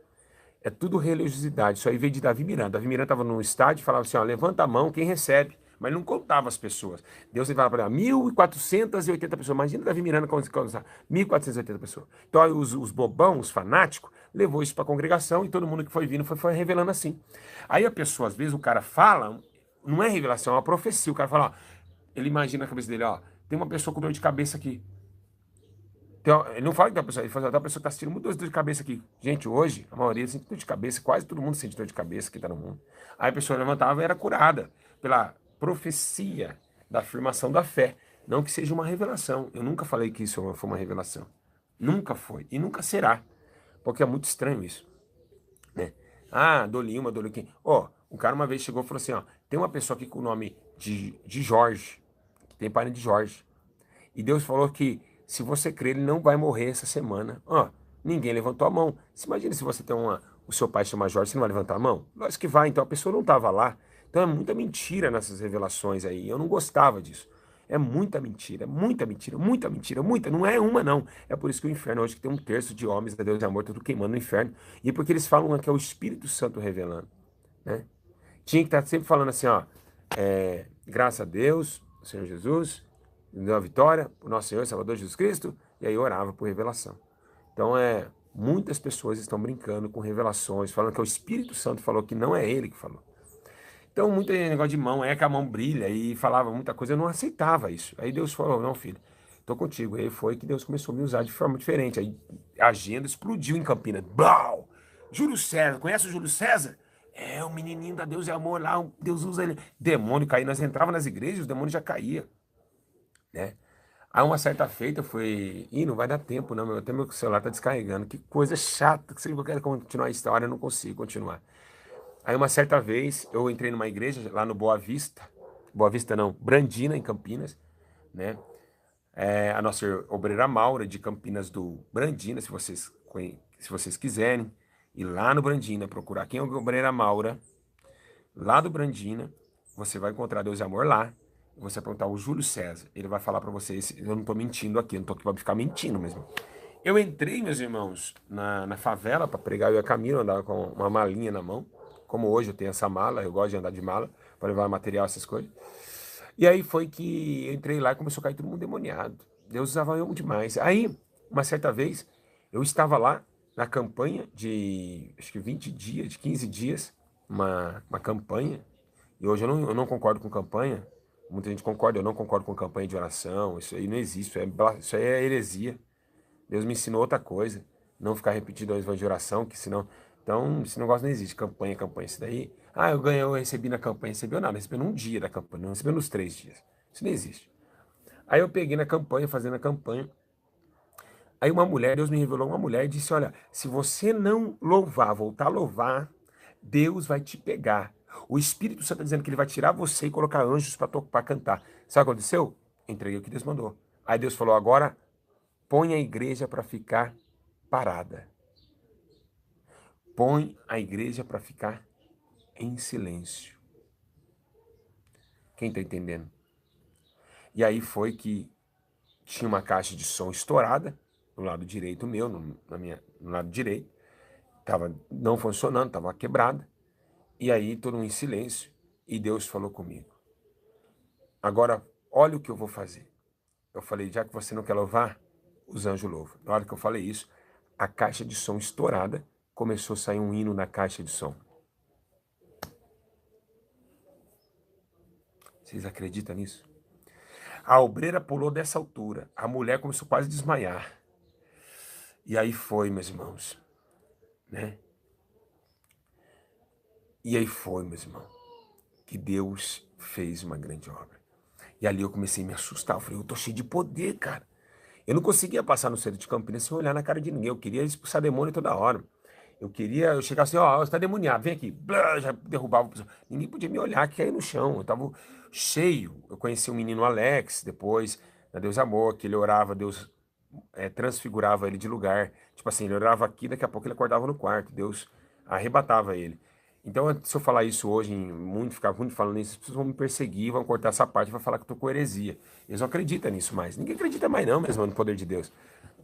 É tudo religiosidade. Isso aí veio de Davi Miranda. Davi Miranda estava num estádio e falava assim, ó, levanta a mão quem recebe. Mas não contava as pessoas. Deus falava para ele, 1.480 pessoas. Imagina Davi Miranda quando 1.480 pessoas. Então aí os bobão, os fanáticos, levou isso para a congregação e todo mundo que foi vindo foi revelando assim. Aí a pessoa, às vezes, o cara fala, não é revelação, é uma profecia. O cara fala, ó, ele imagina na cabeça dele, ó, tem uma pessoa com dor de cabeça aqui. Ele não fala que tem uma pessoa, ele fala, tem uma pessoa que está sentindo muita dor de cabeça aqui. Gente, hoje, a maioria sente dor de cabeça, quase todo mundo sente dor de cabeça que está no mundo. Aí a pessoa levantava e era curada pela profecia da afirmação da fé. Não que seja uma revelação. Eu nunca falei que isso foi uma revelação. Nunca foi. E nunca será. Porque é muito estranho isso. Né? Ah, dou-lhe uma, dou-lhe quem. Ó, um cara uma vez chegou e falou assim, ó, tem uma pessoa aqui com o nome de Jorge, que tem parente de Jorge. E Deus falou que se você crer, ele não vai morrer essa semana. Ó, ninguém levantou a mão. Você imagina se você tem o seu pai chama Jorge, você não vai levantar a mão? Lógico que vai, então a pessoa não estava lá. Então é muita mentira nessas revelações aí. Eu não gostava disso. É muita mentira, muita mentira, muita mentira, muita. Não é uma, não. É por isso que o inferno hoje que tem um terço de homens da Deus e amor, tudo queimando no inferno. E porque eles falam que é o Espírito Santo revelando, né? Tinha que estar sempre falando assim, ó, graças a Deus, o Senhor Jesus, nos deu a vitória, o nosso Senhor e Salvador Jesus Cristo, e aí orava por revelação. Então, muitas pessoas estão brincando com revelações, falando que o Espírito Santo falou que não é ele que falou. Então, muito negócio de mão, que a mão brilha e falava muita coisa, eu não aceitava isso. Aí Deus falou, não, filho, tô contigo. Aí foi que Deus começou a me usar de forma diferente. Aí a agenda explodiu em Campinas. Blau! Júlio César, conhece o Júlio César? É, o menininho da Deus e Amor lá, Deus usa ele. Demônio caía, nós entrávamos nas igrejas, os demônios já caíam, né? Aí uma certa feita foi, não vai dar tempo, não, até meu celular tá descarregando. Que coisa chata, que se eu quero continuar a história, eu não consigo continuar. Aí uma certa vez eu entrei numa igreja lá no Boa Vista não, Brandina, em Campinas, né? A nossa obreira Maura de Campinas do Brandina, se vocês quiserem, ir lá no Brandina, procurar quem é a obreira Maura, lá do Brandina, você vai encontrar Deus e Amor lá. Você vai perguntar o Júlio César, ele vai falar para vocês, eu não tô mentindo aqui, eu não tô aqui pra ficar mentindo mesmo. Eu entrei, meus irmãos, na favela para pregar, eu e a Camila, eu andava com uma malinha na mão. Como hoje eu tenho essa mala, eu gosto de andar de mala para levar material, essas coisas. E aí foi que eu entrei lá e começou a cair todo mundo demoniado. Deus usava eu demais. Aí, uma certa vez, eu estava lá na campanha de, acho que 20 dias, de 15 dias, uma campanha. E hoje eu não concordo com campanha. Muita gente concorda, eu não concordo com campanha de oração. Isso aí não existe, isso aí é heresia. Deus me ensinou outra coisa. Não ficar repetindo o evangelho de oração, que senão. Então, esse negócio não existe. Campanha, campanha. Isso daí. Eu ganhei, eu recebi na campanha. Recebeu nada, recebeu num dia da campanha. Não recebeu nos 3 dias. Isso não existe. Aí eu peguei na campanha, fazendo a campanha. Aí uma mulher, Deus me revelou uma mulher e disse: olha, se você não louvar, voltar a louvar, Deus vai te pegar. O Espírito Santo está dizendo que ele vai tirar você e colocar anjos para cantar. Sabe o que aconteceu? Entreguei o que Deus mandou. Aí Deus falou: agora põe a igreja para ficar parada. Põe a igreja para ficar em silêncio. Quem está entendendo? E aí foi que tinha uma caixa de som estourada no lado direito meu, no lado direito. Estava não funcionando, estava quebrada. E aí todo mundo em silêncio. E Deus falou comigo: agora, olha o que eu vou fazer. Eu falei: já que você não quer louvar, os anjos louvam. Na hora que eu falei isso, a caixa de som estourada, começou a sair um hino na caixa de som. Vocês acreditam nisso? A obreira pulou dessa altura. A mulher começou quase a desmaiar. E aí foi, meus irmãos, né? E aí foi, meus irmãos, que Deus fez uma grande obra. E ali eu comecei a me assustar. Eu falei: eu tô cheio de poder, cara. Eu não conseguia passar no centro de Campinas sem olhar na cara de ninguém. Eu queria expulsar demônio toda hora. Eu chegava assim: ó, você tá demoniado, vem aqui. Blá, já derrubava. Ninguém podia me olhar, que caía no chão. Eu tava cheio. Eu conheci o menino Alex, depois, na Deus Amor, que ele orava, Deus transfigurava ele de lugar. Tipo assim, ele orava aqui, daqui a pouco ele acordava no quarto. Deus arrebatava ele. Então, se eu falar isso hoje, ficar muito falando isso, as pessoas vão me perseguir, vão cortar essa parte e vão falar que eu tô com heresia. Eles não acreditam nisso mais. Ninguém acredita mais não, mesmo, no poder de Deus.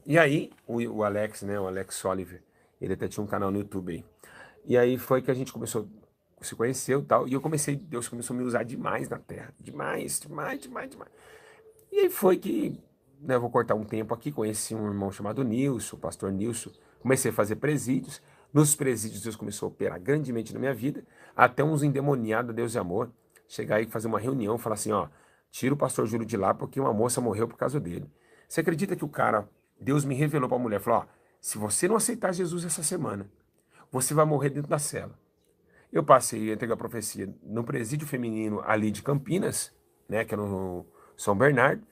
E aí, o Alex, né, o Alex Oliver, ele até tinha um canal no YouTube aí. E aí foi que a gente começou, se conheceu e tal, e Deus começou a me usar demais na terra. Demais, demais, demais, demais. E aí foi que, né, eu vou cortar um tempo aqui, conheci um irmão chamado Nilson, o pastor Nilson, comecei a fazer presídios. Nos presídios Deus começou a operar grandemente na minha vida, até uns endemoniados, Deus e amor, chegar aí e fazer uma reunião, falar assim: ó, tira o pastor Júlio de lá porque uma moça morreu por causa dele. Você acredita que o cara, Deus me revelou para a mulher, falou: ó, se você não aceitar Jesus essa semana, você vai morrer dentro da cela. Eu passei a entregar a profecia no presídio feminino ali de Campinas, né, que é no São Bernardo,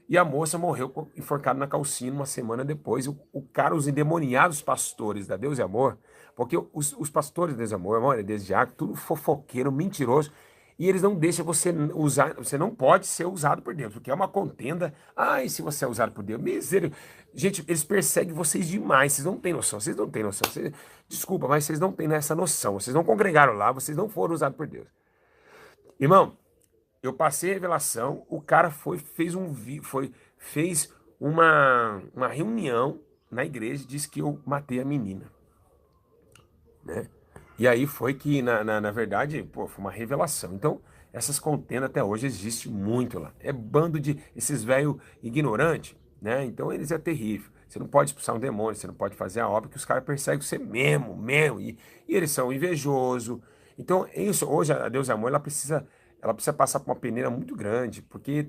e a moça morreu enforcada na calcinha uma semana depois. O cara, os endemoniados pastores da Deus e Amor, porque os pastores da Deus e Amor, desde já, tudo fofoqueiro, mentiroso, e eles não deixam você usar, você não pode ser usado por Deus, porque é uma contenda. Ai, se você é usado por Deus, misericórdia. Gente, eles perseguem vocês demais, vocês não têm noção, vocês não têm noção. Desculpa, mas vocês não têm essa noção, vocês não congregaram lá, vocês não foram usados por Deus. Irmão, eu passei a revelação, o cara fez uma reunião na igreja e disse que eu matei a menina, né? E aí foi que, na verdade, pô, foi uma revelação. Então, essas contendas até hoje existem muito lá. É bando de esses velhos ignorantes, né? Então, eles é terrível. Você não pode expulsar um demônio, você não pode fazer a obra que os caras perseguem você mesmo, mesmo. E eles são invejosos. Então, isso, hoje, a Deus é Amor, ela precisa passar por uma peneira muito grande, porque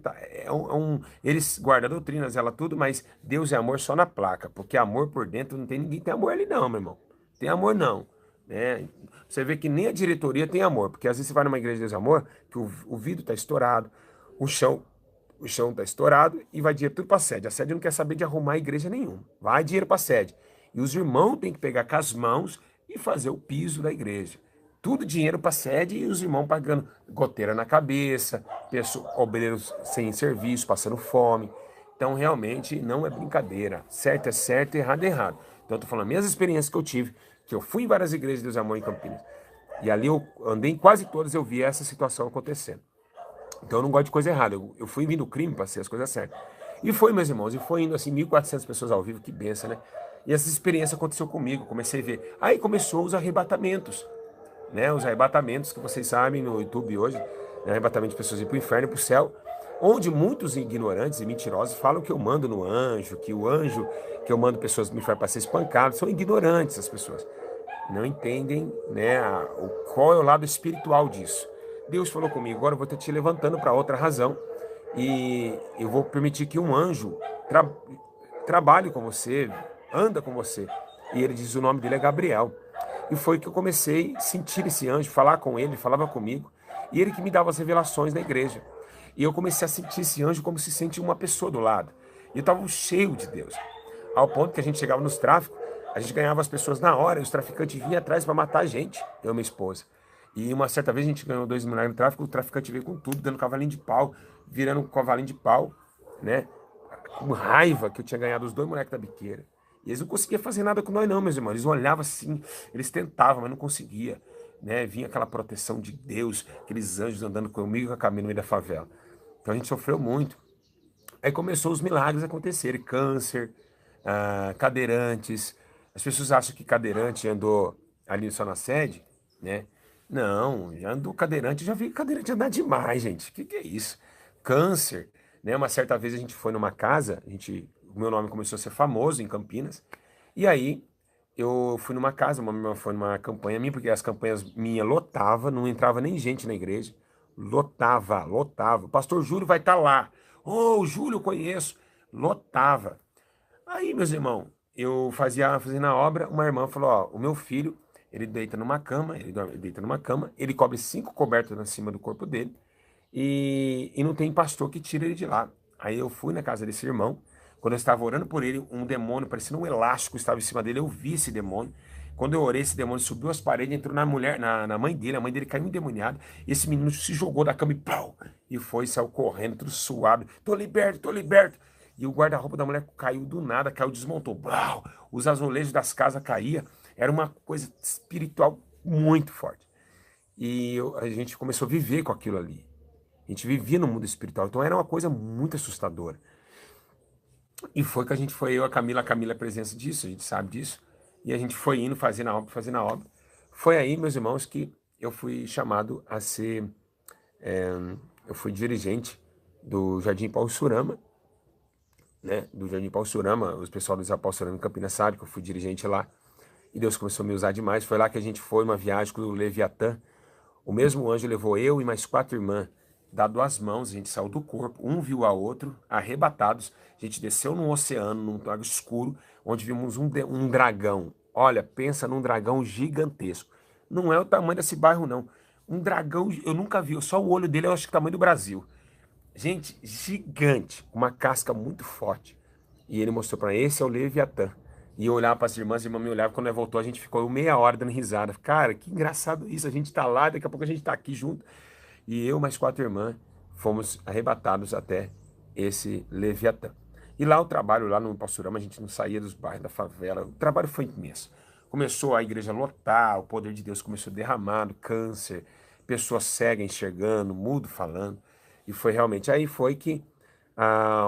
eles guardam doutrinas, ela tudo, mas Deus é amor só na placa, porque amor por dentro não tem ninguém tem amor ali não, meu irmão. Tem amor não, né? Você vê que nem a diretoria tem amor, porque às vezes você vai numa igreja de Deus é Amor, que o vidro tá estourado, o chão o chão tá estourado e vai dinheiro tudo para sede. A sede não quer saber de arrumar igreja nenhuma. Vai dinheiro para sede. E os irmãos têm que pegar com as mãos e fazer o piso da igreja. Tudo dinheiro para sede e os irmãos pagando goteira na cabeça, obreiros sem serviço, passando fome. Então, realmente, não é brincadeira. Certo é certo, errado é errado. Então, eu tô falando minhas experiências que eu tive, que eu fui em várias igrejas de Deus e Amor em Campinas. E ali eu andei em quase todas, eu vi essa situação acontecendo. Então eu não gosto de coisa errada. Eu fui vindo crime para ser as coisas certas. E foi, meus irmãos, e foi indo assim, 1.400 pessoas ao vivo, que benção, né? E essa experiência aconteceu comigo, comecei a ver. Aí começou os arrebatamentos, né? Os arrebatamentos que vocês sabem no YouTube hoje, né? Arrebatamento de pessoas ir para o inferno e para o céu, onde muitos ignorantes e mentirosos falam que eu mando no anjo, que o anjo, que eu mando pessoas no inferno para ser espancado. São ignorantes as pessoas. Não entendem, né, qual é o lado espiritual disso. Deus falou comigo, agora eu vou estar te levantando para outra razão e eu vou permitir que um anjo trabalhe com você, anda com você. E ele diz, o nome dele é Gabriel. E foi que eu comecei a sentir esse anjo, falar com ele, falava comigo, e ele que me dava as revelações da igreja. E eu comecei a sentir esse anjo como se sente uma pessoa do lado. E eu estava cheio de Deus. Ao ponto que a gente chegava nos tráficos, a gente ganhava as pessoas na hora, e os traficantes vinham atrás para matar a gente, eu e minha esposa. E uma certa vez a gente ganhou 2 milhões no tráfico, o traficante veio com tudo, dando cavalinho de pau, virando um cavalinho de pau, né? Com raiva que eu tinha ganhado os 2 moleques da biqueira. E eles não conseguiam fazer nada com nós não, meus irmãos. Eles olhavam assim, eles tentavam, mas não conseguiam. Né? Vinha aquela proteção de Deus, aqueles anjos andando comigo a caminho no meio da favela. Então a gente sofreu muito. Aí começou os milagres a acontecerem, câncer, cadeirantes. As pessoas acham que cadeirante andou ali só na sede, né? Não, já andou cadeirante, já vi cadeirante andar demais, gente. Que é isso? Câncer, né? Uma certa vez a gente foi numa casa, o meu nome começou a ser famoso em Campinas, e aí eu fui numa casa, foi numa campanha minha, porque as campanhas minhas lotava, não entrava nem gente na igreja, lotava, lotava. O pastor Júlio vai estar lá. Ô, o Júlio eu conheço. Lotava. Aí, meus irmãos, eu fazendo a obra, uma irmã falou, ó, o meu filho, ele deita numa cama, ele deita numa cama, ele cobre 5 cobertas em cima do corpo dele e não tem pastor que tire ele de lá. Aí eu fui na casa desse irmão, quando eu estava orando por ele, um demônio, parecendo um elástico, estava em cima dele, eu vi esse demônio. Quando eu orei, esse demônio subiu as paredes, entrou na mulher, na mãe dele, a mãe dele caiu endemoniada, e esse menino se jogou da cama e pau, e foi, saiu correndo, tudo suado, tô liberto, tô liberto. E o guarda-roupa da mulher caiu do nada, caiu, desmontou, blau, os azulejos das casas caíam, era uma coisa espiritual muito forte. E a gente começou a viver com aquilo ali. A gente vivia no mundo espiritual, então era uma coisa muito assustadora. E foi que a gente foi, eu, a Camila é presença disso, a gente sabe disso. E a gente foi indo, fazendo a obra, fazendo a obra. Foi aí, meus irmãos, que eu fui chamado a ser, eu fui dirigente do Jardim Paulo Surama, né? Do Jardim Paulo Surama, os pessoal do Jardim Paulo Surama em Campinas sabe que eu fui dirigente lá. E Deus começou a me usar demais. Foi lá que a gente foi, uma viagem com o Leviatã. O mesmo anjo levou eu e mais 4 irmãs, dado as mãos, a gente saiu do corpo, um viu a outro, arrebatados, a gente desceu no oceano, num lago escuro, onde vimos um dragão. Olha, pensa num dragão gigantesco. Não é o tamanho desse bairro, não. Um dragão, eu nunca vi, só o olho dele eu acho que é o tamanho do Brasil. Gente, gigante, com uma casca muito forte. E ele mostrou para esse é o Leviatã. E eu olhava para as irmãs me olhavam, quando ela voltou, a gente ficou meia hora dando risada. Cara, que engraçado isso, a gente tá lá, daqui a pouco a gente tá aqui junto. E eu mais 4 irmãs fomos arrebatados até esse Leviatã. E lá o trabalho, lá no Pastorama, a gente não saía dos bairros da favela, o trabalho foi imenso. Começou a igreja a lotar, o poder de Deus começou derramado, câncer, pessoas cegas enxergando, mudo falando. E foi realmente aí foi que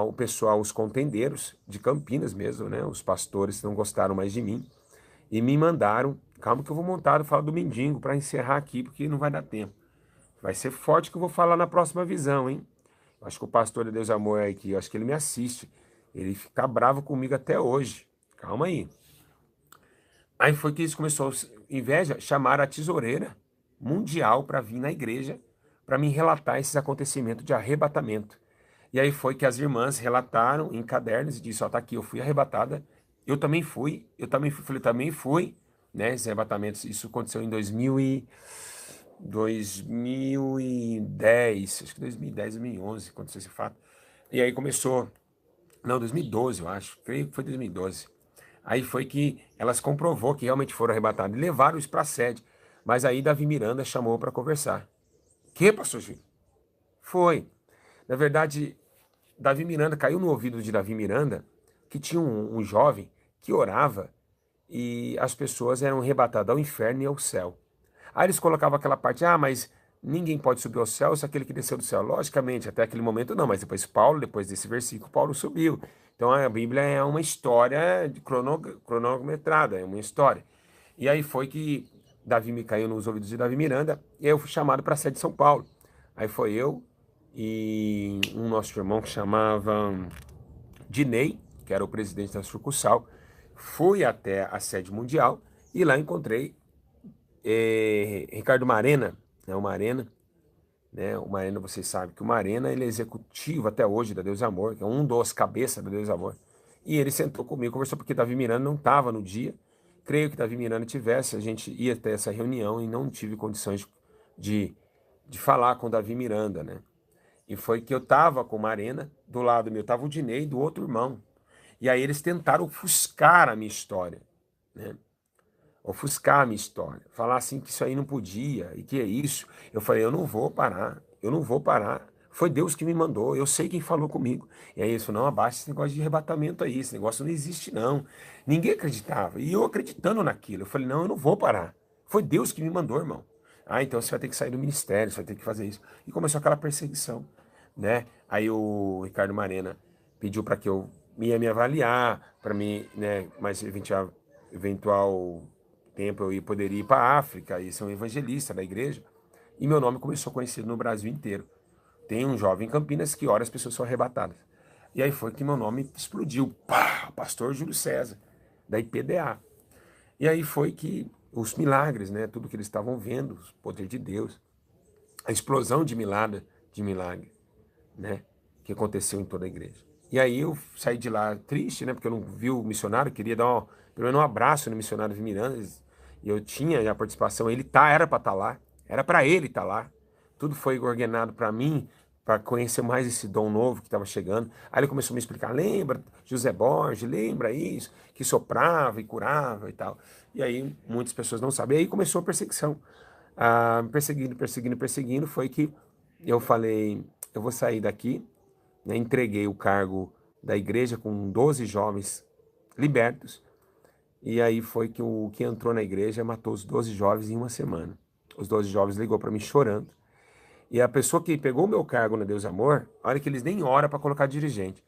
o pessoal, os contendeiros de Campinas mesmo, né? Os pastores não gostaram mais de mim e me mandaram. Calma que eu vou montar, falar do mendigo para encerrar aqui, porque não vai dar tempo. Vai ser forte que eu vou falar na próxima visão, hein? Acho que o pastor de Deus Amor é aqui, acho que ele me assiste. Ele fica bravo comigo até hoje. Calma aí. Aí foi que eles começou, inveja, chamar a tesoureira mundial para vir na igreja para me relatar esses acontecimentos de arrebatamento. E aí foi que as irmãs relataram em cadernos e disse, ó, tá aqui, eu fui arrebatada, eu também fui, falei, também fui, né, esses arrebatamentos, isso aconteceu em 2010, acho que 2010, 2011, aconteceu esse fato. E aí começou, não, 2012, eu acho, creio que foi 2012. Aí foi que elas comprovou que realmente foram arrebatadas e levaram isso para a sede. Mas aí Davi Miranda chamou para conversar. Que, pastor Gil? Foi. Na verdade, Davi Miranda caiu no ouvido de Davi Miranda que tinha um jovem que orava e as pessoas eram arrebatadas ao inferno e ao céu. Aí eles colocavam aquela parte, mas ninguém pode subir ao céu se aquele que desceu do céu. Logicamente, até aquele momento não, mas depois Paulo, depois desse versículo, Paulo subiu. Então a Bíblia é uma história de cronometrada, é uma história. E aí foi que Davi me caiu nos ouvidos de Davi Miranda e eu fui chamado para a sede de São Paulo. Aí foi eu e um nosso irmão que chamava Dinei, que era o presidente da sucursal, fui até a sede mundial e lá encontrei Ricardo Marena, né, o Marena, né, o Marena, vocês sabem que o Marena ele é executivo até hoje da Deus e Amor, que é um dos cabeças da Deus e Amor. E ele sentou comigo, conversou porque Davi Miranda não estava no dia. Creio que Davi Miranda tivesse, a gente ia ter essa reunião e não tive condições de falar com Davi Miranda, né? E foi que eu estava com o Marena, do lado meu estava o Dinei, do outro irmão. E aí eles tentaram ofuscar a minha história, né? Ofuscar a minha história, falar assim que isso aí não podia e que é isso. Eu falei, eu não vou parar, eu não vou parar. Foi Deus que me mandou, eu sei quem falou comigo. E aí isso não abaixa esse negócio de arrebatamento aí, esse negócio não existe não. Ninguém acreditava. E eu acreditando naquilo, eu falei, não, eu não vou parar. Foi Deus que me mandou, irmão. Então você vai ter que sair do ministério, você vai ter que fazer isso. E começou aquela perseguição, né? Aí o Ricardo Marena pediu para que eu ia me avaliar, para mim, né, mais eventual tempo eu poderia ir para a África e ser um evangelista da igreja. E meu nome começou a conhecido no Brasil inteiro. Tem um jovem em Campinas que ora as pessoas são arrebatadas. E aí foi que meu nome explodiu. Pá, pastor Júlio César, da IPDA. E aí foi que os milagres, né, tudo que eles estavam vendo, o poder de Deus, a explosão de milagre, né, que aconteceu em toda a igreja. E aí eu saí de lá triste, né, porque eu não vi o missionário, queria dar pelo menos um abraço no missionário de Miranda, e eu tinha a participação, era para estar lá, era para ele estar lá. Tudo foi ordenado para mim, para conhecer mais esse dom novo que estava chegando. Aí ele começou a me explicar, lembra José Borges, lembra isso, que soprava e curava e tal. E aí muitas pessoas não sabem. E aí começou a perseguição. Perseguindo, foi que eu falei, eu vou sair daqui, né, entreguei o cargo da igreja com 12 jovens libertos, e aí foi que o que entrou na igreja matou os 12 jovens em uma semana. Os 12 jovens ligou para mim chorando. E a pessoa que pegou o meu cargo na Deus Amor, olha que eles nem oram para colocar dirigente.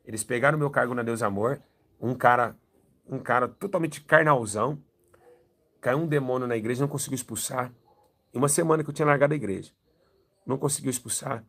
Eles pegaram o meu cargo na Deus Amor, um cara totalmente carnalzão, caiu um demônio na igreja, não conseguiu expulsar. Em uma semana que eu tinha largado a igreja, não conseguiu expulsar.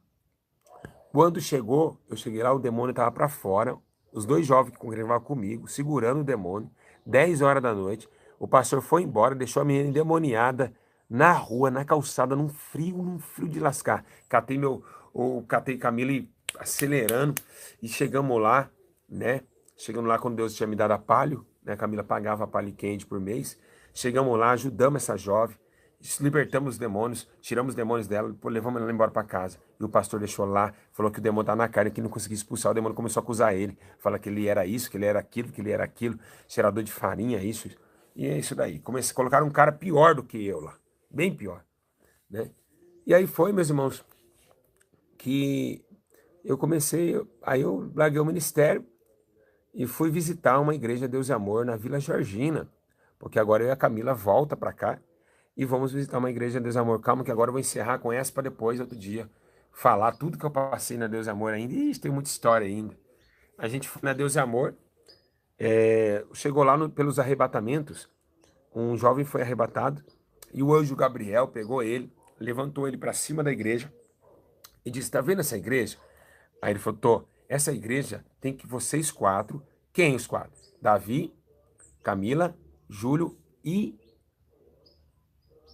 Quando chegou, eu cheguei lá, o demônio estava para fora, os dois jovens que congregavam comigo, segurando o demônio, 10 horas da noite. O pastor foi embora, deixou a menina endemoniada na rua, na calçada, num frio de lascar. Catei Camila e acelerando, e chegamos lá, né? Chegamos lá quando Deus tinha me dado a palio, né? A Camila pagava a palio quente por mês. Chegamos lá, ajudamos essa jovem, libertamos os demônios, tiramos os demônios dela, levamos ela embora para casa. E o pastor deixou lá, falou que o demônio tá na carne, que não conseguia expulsar. O demônio começou a acusar ele, fala que ele era isso, que ele era aquilo, cheirador de farinha, isso. E é isso daí. Colocaram um cara pior do que eu lá, bem pior, né? E aí foi, meus irmãos, que aí eu larguei o ministério e fui visitar uma igreja Deus e Amor na Vila Georgina, porque agora eu e a Camila volta para cá e vamos visitar uma igreja Deus e Amor. Calma que agora eu vou encerrar com essa para depois, outro dia, falar tudo que eu passei na Deus e Amor ainda. Ixi, tem muita história ainda. A gente foi na Deus e Amor, chegou lá pelos arrebatamentos, um jovem foi arrebatado e o anjo Gabriel pegou ele, levantou ele para cima da igreja e disse, tá vendo essa igreja? Aí ele falou, tô, essa igreja tem que vocês quatro, quem os quatro? Davi, Camila, Júlio e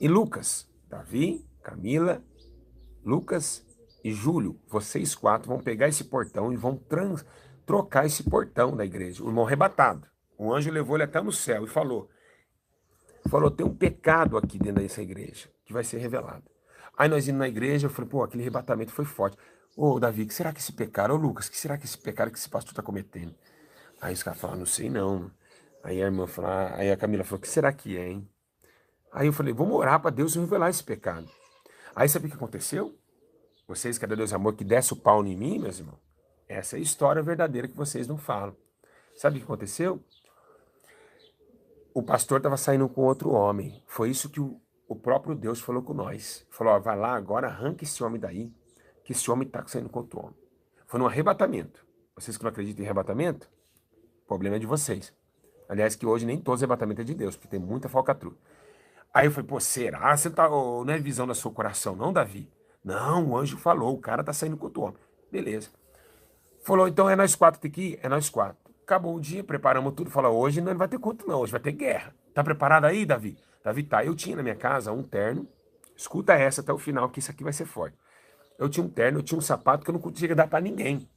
Lucas. Davi, Camila, Lucas e Júlio, vocês quatro vão pegar esse portão e vão trocar esse portão da igreja. O irmão arrebatado. O anjo levou ele até no céu e falou, tem um pecado aqui dentro dessa igreja que vai ser revelado. Aí nós indo na igreja, eu falei, pô, aquele arrebatamento foi forte. Ô, Davi, que será que esse pecado? Ô, Lucas, que será que esse pecado que esse pastor está cometendo? Aí os caras falaram, não sei não. Aí a irmã falou, aí a Camila falou, o que será que é, hein? Aí eu falei, vamos orar para Deus revelar esse pecado. Aí sabe o que aconteceu? Vocês, que é Deus amor, que desce o pau em mim, meus irmãos, essa é a história verdadeira que vocês não falam. Sabe o que aconteceu? O pastor estava saindo com outro homem. Foi isso que o próprio Deus falou com nós. Falou, ó, vai lá agora, arranca esse homem daí, que esse homem está saindo com outro homem. Foi num arrebatamento. Vocês que não acreditam em arrebatamento, o problema é de vocês. Aliás, que hoje nem todos os arrebatamentos é de Deus, porque tem muita falcatrua. Aí eu falei, pô, será? Você tá, não é visão do seu coração, não, Davi? Não, o anjo falou, o cara tá saindo com outro homem. Beleza. Falou, então é nós quatro tem que ir? É nós quatro. Acabou o dia, preparamos tudo. Falou, hoje não vai ter conto não, hoje vai ter guerra. Tá preparado aí, Davi? Davi tá. Eu tinha na minha casa um terno. Escuta essa até o final, que isso aqui vai ser forte. Eu tinha um terno, eu tinha um sapato que eu não conseguia dar pra ninguém.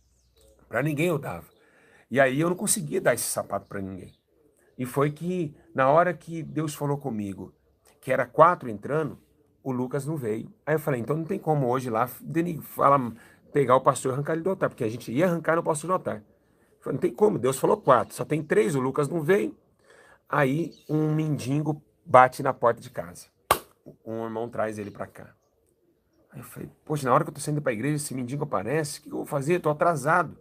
Pra ninguém eu dava. E aí eu não conseguia dar esse sapato pra ninguém. E foi que, na hora que Deus falou comigo, que era 4 entrando, o Lucas não veio. Aí eu falei, então não tem como hoje lá pegar o pastor e arrancar ele do altar, porque a gente ia arrancar no pastor do altar. Eu falei, não tem como, Deus falou 4, só tem 3, o Lucas não veio. Aí um mendigo bate na porta de casa. Um irmão traz ele pra cá. Aí eu falei, poxa, na hora que eu tô saindo pra igreja, esse mendigo aparece, o que eu vou fazer? Eu tô atrasado.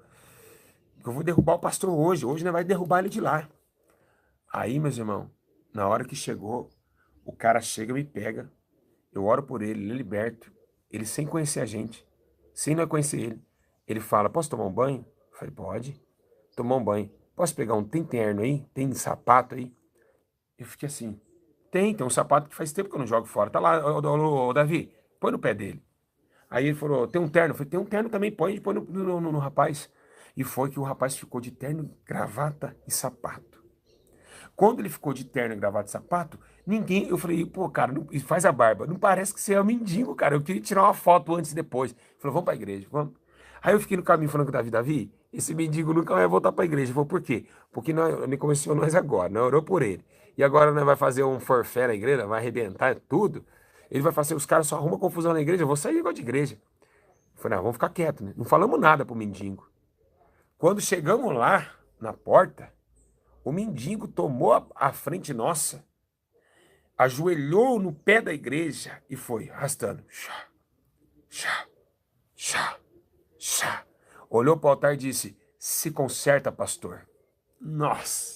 Eu vou derrubar o pastor hoje não vai derrubar ele de lá. Aí, meus irmãos, na hora que chegou, o cara chega e me pega, eu oro por ele, ele é liberto, ele sem conhecer a gente, sem nós conhecer ele. Ele fala, posso tomar um banho? Eu falei, pode. Tomar um banho. Posso pegar tem terno aí? Tem sapato aí? Eu fiquei assim, tem um sapato que faz tempo que eu não jogo fora. Tá lá, ô, Davi, põe no pé dele. Aí ele falou, tem um terno? Eu falei, tem um terno também, põe no rapaz. E foi que o rapaz ficou de terno, gravata e sapato. Quando ele ficou de terno e gravata e sapato, ninguém... Eu falei, pô, cara, faz a barba. Não parece que você é um mendigo, cara. Eu queria tirar uma foto antes e depois. Ele falou, vamos pra igreja, vamos. Aí eu fiquei no caminho falando com o Davi, esse mendigo nunca vai voltar pra igreja. Ele falou, por quê? Porque ele começou nós agora, nós orou por ele. E agora nós vai fazer um forfé na igreja, vai arrebentar tudo. Ele vai fazer, os caras só arrumam confusão na igreja, eu vou sair igual de igreja. Eu falei, não, vamos ficar quieto, né? Não falamos nada pro mendigo. Quando chegamos lá, na porta, o mendigo tomou a frente nossa, ajoelhou no pé da igreja e foi arrastando. Chá, chá, chá, chá. Olhou para o altar e disse, se conserta, pastor. Nossa!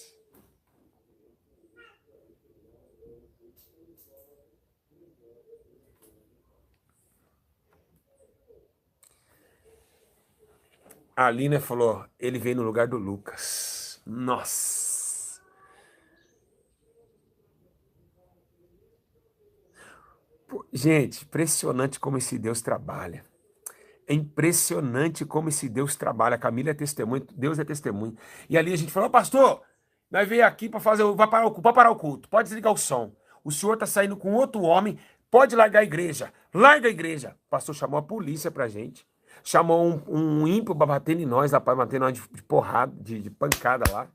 A Alina falou, ele veio no lugar do Lucas. Nossa! Pô, gente, impressionante como esse Deus trabalha. É impressionante como esse Deus trabalha. A Camila é testemunho, Deus é testemunho. E ali a gente falou, pastor, nós veio aqui para fazer, vai parar o culto, pode desligar o som. O senhor está saindo com outro homem, pode largar a igreja. Larga a igreja. O pastor chamou a polícia pra gente. Chamou um ímpio para bater em nós, lá para bater em nós de porrada, de pancada lá.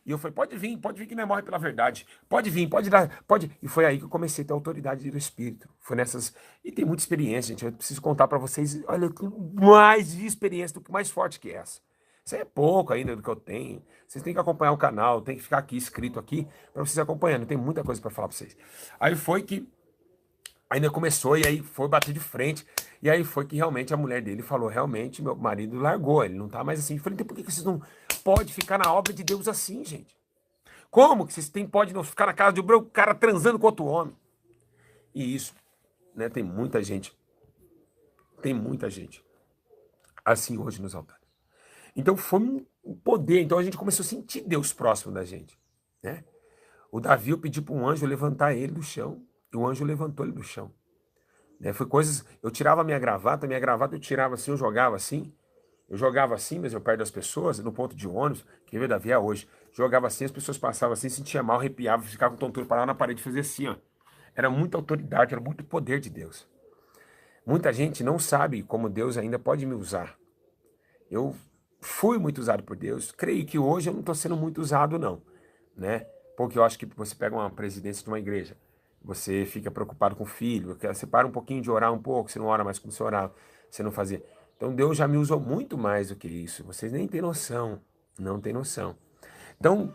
E eu falei, pode vir que não morre pela verdade. Pode vir, pode dar, pode. E foi aí que eu comecei a ter autoridade do Espírito. Foi nessas. E tem muita experiência, gente. Eu preciso contar para vocês. Olha, eu tenho mais de experiência do que mais forte que essa. Isso é pouco ainda do que eu tenho. Vocês têm que acompanhar o canal, tem que ficar aqui, inscrito aqui, para vocês acompanhando. Tem muita coisa para falar para vocês. Aí foi que ainda começou, e aí foi bater de frente. E aí foi que realmente a mulher dele falou, realmente, meu marido largou, ele não tá mais assim. Eu falei, então por que vocês não podem ficar na obra de Deus assim, gente? Como que vocês podem não ficar na casa de um cara transando com outro homem? E isso, né, tem muita gente assim hoje nos altares. Então foi um poder, então a gente começou a sentir Deus próximo da gente, né? O Davi, eu pedi para um anjo levantar ele do chão, e o anjo levantou ele do chão. Né? Foi coisas, eu tirava a minha gravata eu tirava assim, eu jogava assim, mas eu perto das pessoas, no ponto de ônibus, que veio Davi é hoje, jogava assim, as pessoas passavam assim, sentia mal, arrepiava, ficava com tontura, parava na parede e fazia assim, ó. Era muita autoridade, era muito poder de Deus. Muita gente não sabe como Deus ainda pode me usar. Eu fui muito usado por Deus, creio que hoje eu não estou sendo muito usado não, né? Porque eu acho que você pega uma presidência de uma igreja, você fica preocupado com o filho, você para um pouquinho de orar um pouco, você não ora mais como você orava, você não fazia. Então Deus já me usou muito mais do que isso, vocês nem têm noção, não têm noção. Então,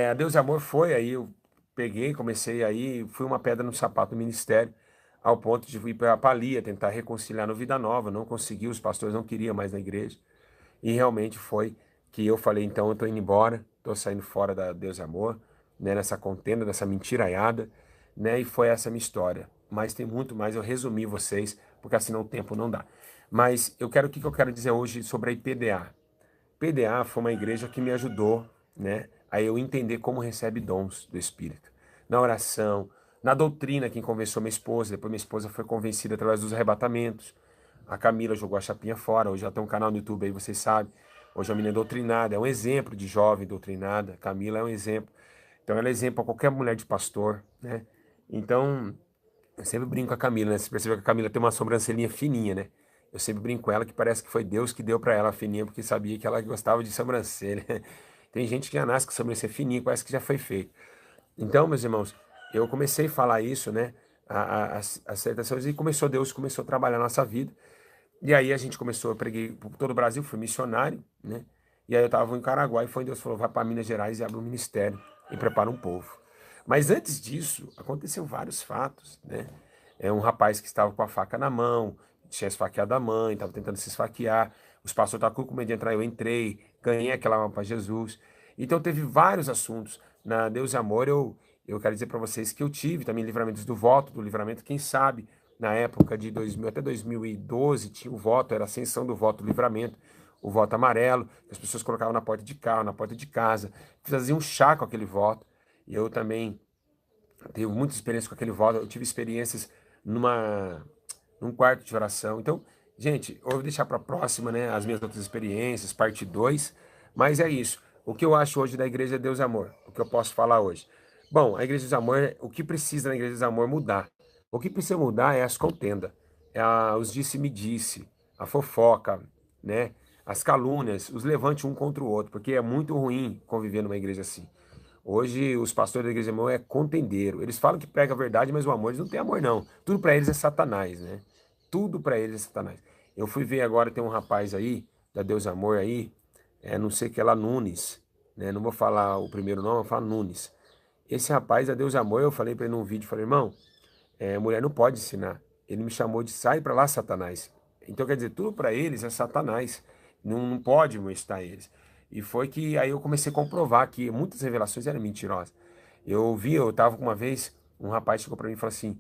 a Deus e Amor foi aí, eu peguei, comecei aí, fui uma pedra no sapato do ministério, ao ponto de ir para a Palia, tentar reconciliar no Vida Nova, não consegui, os pastores não queriam mais na igreja. E realmente foi que eu falei, então eu tô indo embora, tô saindo fora da Deus e Amor, né, nessa contenda, nessa mentiraiada, né, e foi essa minha história. Mas tem muito mais, eu resumi vocês, porque assim o tempo não dá. Mas o que eu quero dizer hoje sobre a IPDA? PDA foi uma igreja que me ajudou, né, a eu entender como recebe dons do Espírito. Na oração, na doutrina, quem convenceu minha esposa, depois minha esposa foi convencida através dos arrebatamentos. A Camila jogou a chapinha fora, hoje ela tem um canal no YouTube aí, vocês sabem. Hoje é uma menina doutrinada, é um exemplo de jovem doutrinada. Camila é um exemplo. Então ela é exemplo para qualquer mulher de pastor, né? Então, eu sempre brinco com a Camila, né? Você percebeu que a Camila tem uma sobrancelhinha fininha, né? Eu sempre brinco com ela que parece que foi Deus que deu para ela a fininha, porque sabia que ela gostava de sobrancelha. Tem gente que já nasce com sobrancelha fininha, parece que já foi feito. Então, meus irmãos, eu comecei a falar isso, né? As certas coisas, e Deus começou a trabalhar na nossa vida. E aí a gente começou, eu preguei por todo o Brasil, fui missionário, né? E aí eu estava em Caraguá e foi Deus falou, vai para Minas Gerais e abre um ministério e prepara um povo. Mas antes disso, aconteceu vários fatos, né? Um rapaz que estava com a faca na mão, tinha esfaqueado a mãe, estava tentando se esfaquear. Os pastores estavam com medo de entrar, eu entrei, ganhei aquela alma para Jesus. Então teve vários assuntos. Na Deus e Amor, eu quero dizer para vocês que eu tive também livramentos do voto, do livramento, quem sabe, na época de 2000 até 2012, tinha o voto, era a ascensão do voto, do livramento, o voto amarelo, que as pessoas colocavam na porta de carro, na porta de casa, faziam um chá com aquele voto. E eu também tive muita experiência com aquele voto, eu tive experiências num quarto de oração. Então, gente, eu vou deixar para a próxima, né, as minhas outras experiências, parte 2. Mas é isso. O que eu acho hoje da Igreja Deus e Amor? O que eu posso falar hoje? Bom, a Igreja Deus e Amor, o que precisa na Igreja Deus e Amor mudar? O que precisa mudar é as contendas, os disse-me-disse, a fofoca, né? As calúnias, os levante um contra o outro, porque é muito ruim conviver numa igreja assim. Hoje, os pastores da igreja irmão é contendeiro. Eles falam que prega a verdade, mas o amor, eles não têm amor, não. Tudo para eles é Satanás, né? Tudo para eles é Satanás. Eu fui ver agora, tem um rapaz aí, da Deus Amor aí, não sei o que é lá, Nunes, né? Não vou falar o primeiro nome, vou falar Nunes. Esse rapaz, da Deus Amor, eu falei para ele num vídeo, falei, irmão, mulher não pode ensinar. Ele me chamou de sai para lá, Satanás. Então, quer dizer, tudo para eles é Satanás. Não pode molestar eles. E foi que aí eu comecei a comprovar que muitas revelações eram mentirosas. Eu estava uma vez, um rapaz chegou para mim e falou assim: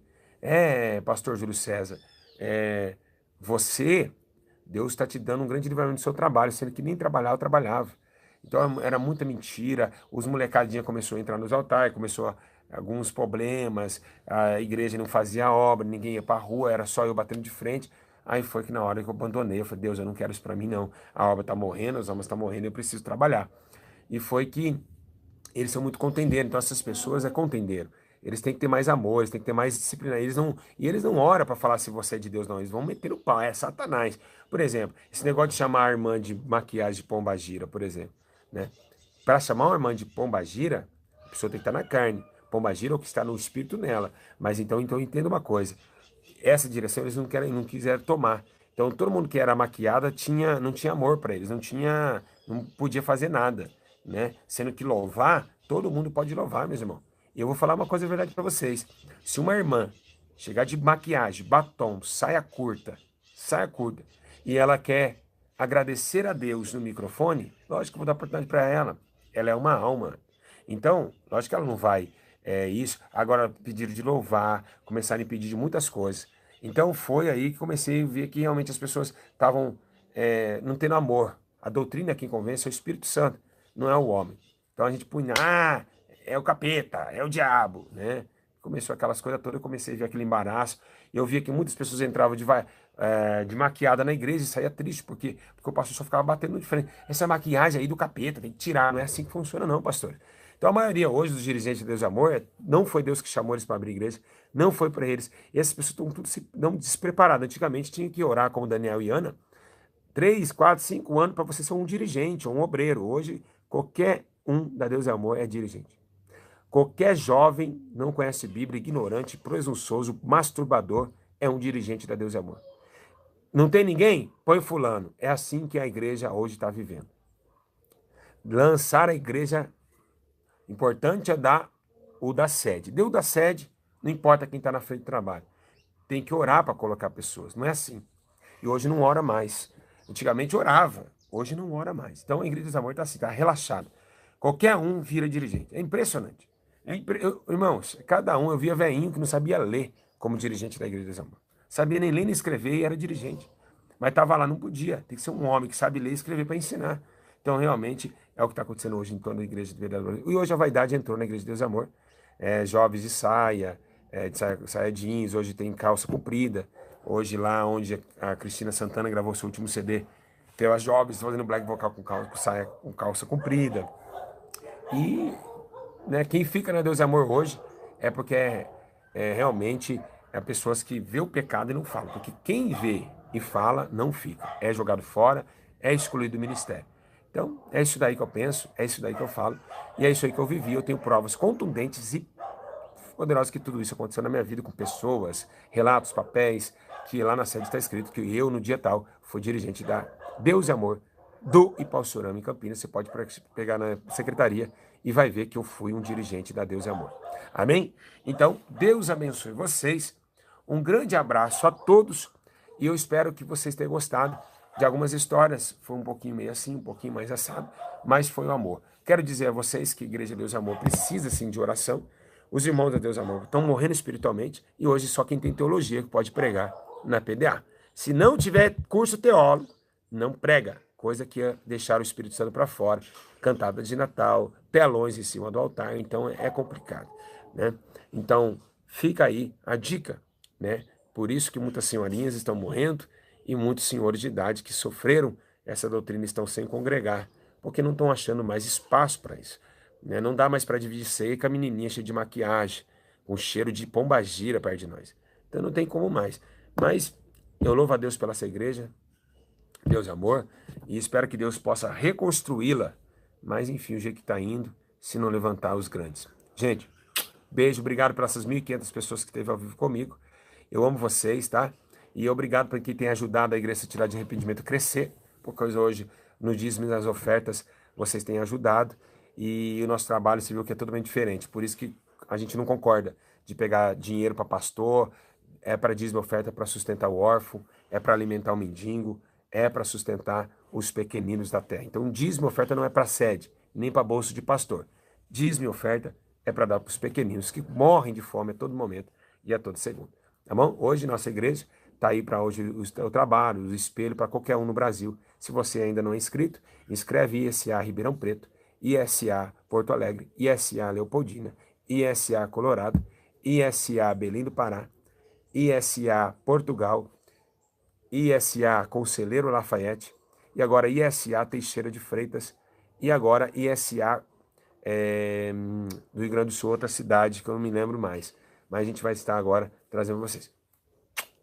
pastor Júlio César, é, você, Deus está te dando um grande livramento do seu trabalho, sendo que nem trabalhar eu trabalhava. Então era muita mentira, os molecadinha começou a entrar nos altares, alguns problemas, a igreja não fazia obra, ninguém ia para a rua, era só eu batendo de frente. Aí foi que na hora que eu abandonei, eu falei, Deus, eu não quero isso para mim não. A obra está morrendo, as almas estão morrendo, eu preciso trabalhar. E foi que eles são muito contendeiros, então essas pessoas é contendeiro. Eles têm que ter mais amor, eles têm que ter mais disciplina. Eles não oram para falar se você é de Deus, não. Eles vão meter o pau, é Satanás. Por exemplo, esse negócio de chamar a irmã de maquiagem de pombagira, por exemplo, né? Para chamar uma irmã de pombagira, a pessoa tem que estar na carne. Pombagira é o que está no espírito nela. Mas então entenda uma coisa. Essa direção eles não quiseram tomar. Então todo mundo que era maquiada não tinha amor para eles, não podia fazer nada, né? Sendo que louvar, todo mundo pode louvar, meus irmãos. E eu vou falar uma coisa verdade para vocês. Se uma irmã chegar de maquiagem, batom, saia curta, e ela quer agradecer a Deus no microfone, lógico que eu vou dar oportunidade para ela. Ela é uma alma. Então, lógico que ela não vai isso. Agora, pediram de louvar, começaram a pedir de muitas coisas. Então, foi aí que comecei a ver que realmente as pessoas estavam não tendo amor. A doutrina é quem convence é o Espírito Santo, não é o homem. Então a gente punha, é o capeta, é o diabo, né? Começou aquelas coisas todas, eu comecei a ver aquele embaraço. Eu via que muitas pessoas entravam de maquiada na igreja e saía triste, porque o pastor só ficava batendo de frente. Essa maquiagem aí do capeta, tem que tirar, não é assim que funciona não, pastor. Então a maioria hoje dos dirigentes de Deus e Amor, não foi Deus que chamou eles para abrir igreja, não foi para eles. E essas pessoas estão tudo não despreparadas. Antigamente tinha que orar como Daniel e Ana, 3, 4, 5 anos para você ser um dirigente ou um obreiro. Hoje, qualquer um da Deus e Amor é dirigente. Qualquer jovem não conhece Bíblia, ignorante, presunçoso, masturbador, é um dirigente da Deus e Amor. Não tem ninguém? Põe fulano. É assim que a igreja hoje está vivendo. Lançar a igreja, importante é dar o da sede. Deu o da sede, não importa quem está na frente do trabalho. Tem que orar para colocar pessoas. Não é assim. E hoje não ora mais. Antigamente orava, hoje não ora mais. Então a Igreja do Amor está assim, está relaxada. Qualquer um vira dirigente. É impressionante. Irmãos, cada um, eu via velhinho que não sabia ler como dirigente da Igreja do Amor. Sabia nem ler nem escrever e era dirigente. Mas estava lá, não podia. Tem que ser um homem que sabe ler e escrever para ensinar. Então realmente é o que está acontecendo hoje em torno da Igreja de Verdade. E hoje a vaidade entrou na Igreja de Deus e Amor. Jovens de saia, de saia jeans, hoje tem calça comprida. Hoje lá onde a Cristina Santana gravou seu último CD, tem as jovens fazendo black vocal com saia com calça comprida. E né, quem fica na Deus e Amor hoje é porque realmente pessoas que vê o pecado e não falam. Porque quem vê e fala não fica. É jogado fora, é excluído do ministério. Então, é isso daí que eu penso, é isso daí que eu falo, e é isso aí que eu vivi. Eu tenho provas contundentes e poderosas que tudo isso aconteceu na minha vida, com pessoas, relatos, papéis, que lá na sede está escrito que eu, no dia tal, fui dirigente da Deus e Amor do Ipauçurama, em Campinas. Você pode pegar na secretaria e vai ver que eu fui um dirigente da Deus e Amor. Amém? Então, Deus abençoe vocês. Um grande abraço a todos e eu espero que vocês tenham gostado de algumas histórias. Foi um pouquinho meio assim, um pouquinho mais assado, mas foi o amor. Quero dizer a vocês que a Igreja Deus e Amor precisa sim de oração. Os irmãos da Deus e Amor estão morrendo espiritualmente e hoje só quem tem teologia que pode pregar na PDA. Se não tiver curso teólogo, não prega. Coisa que ia deixar o Espírito Santo para fora. Cantada de Natal, telões em cima do altar, então é complicado, né? Então, fica aí a dica, né? Por isso que muitas senhorinhas estão morrendo e muitos senhores de idade que sofreram essa doutrina estão sem congregar, porque não estão achando mais espaço para isso, né? Não dá mais para dividir ceia com a menininha cheia de maquiagem, com cheiro de pombagira perto de nós. Então não tem como mais. Mas eu louvo a Deus pela essa igreja, Deus é amor, e espero que Deus possa reconstruí-la. Mas enfim, o jeito que está indo, se não levantar os grandes. Gente, beijo, obrigado por essas 1.500 pessoas que esteve ao vivo comigo. Eu amo vocês, tá? E obrigado por quem tem ajudado a igreja a tirar de arrependimento a crescer, porque hoje, no dízimo e nas ofertas, vocês têm ajudado. E o nosso trabalho, você viu que é totalmente diferente. Por isso que a gente não concorda de pegar dinheiro para pastor, é para dízimo e oferta para sustentar o órfão, é para alimentar o mendigo, é para sustentar os pequeninos da terra. Então, dízimo e oferta não é para sede, nem para bolso de pastor. Dízimo e oferta é para dar para os pequeninos que morrem de fome a todo momento e a todo segundo. Tá bom? Hoje, nossa igreja está aí para hoje o trabalho, o espelho para qualquer um no Brasil. Se você ainda não é inscrito, inscreve ISA Ribeirão Preto, ISA Porto Alegre, ISA Leopoldina, ISA Colorado, ISA Belém do Pará, ISA Portugal, ISA Conselheiro Lafayette, e agora ISA Teixeira de Freitas, e agora ISA do Rio Grande do Sul, outra cidade que eu não me lembro mais. Mas a gente vai estar agora trazendo vocês.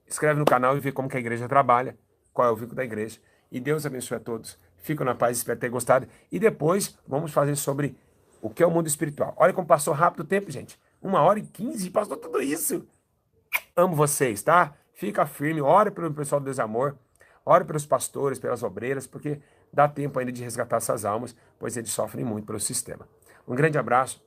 Inscreve no canal e vê como que a igreja trabalha, qual é o vínculo da igreja. E Deus abençoe a todos. Fiquem na paz, espero ter gostado. E depois vamos fazer sobre o que é o mundo espiritual. Olha como passou rápido o tempo, gente. 1h15, passou tudo isso. Amo vocês, tá? Fica firme, ore pelo pessoal do Desamor, ore pelos pastores, pelas obreiras, porque dá tempo ainda de resgatar essas almas, pois eles sofrem muito pelo sistema. Um grande abraço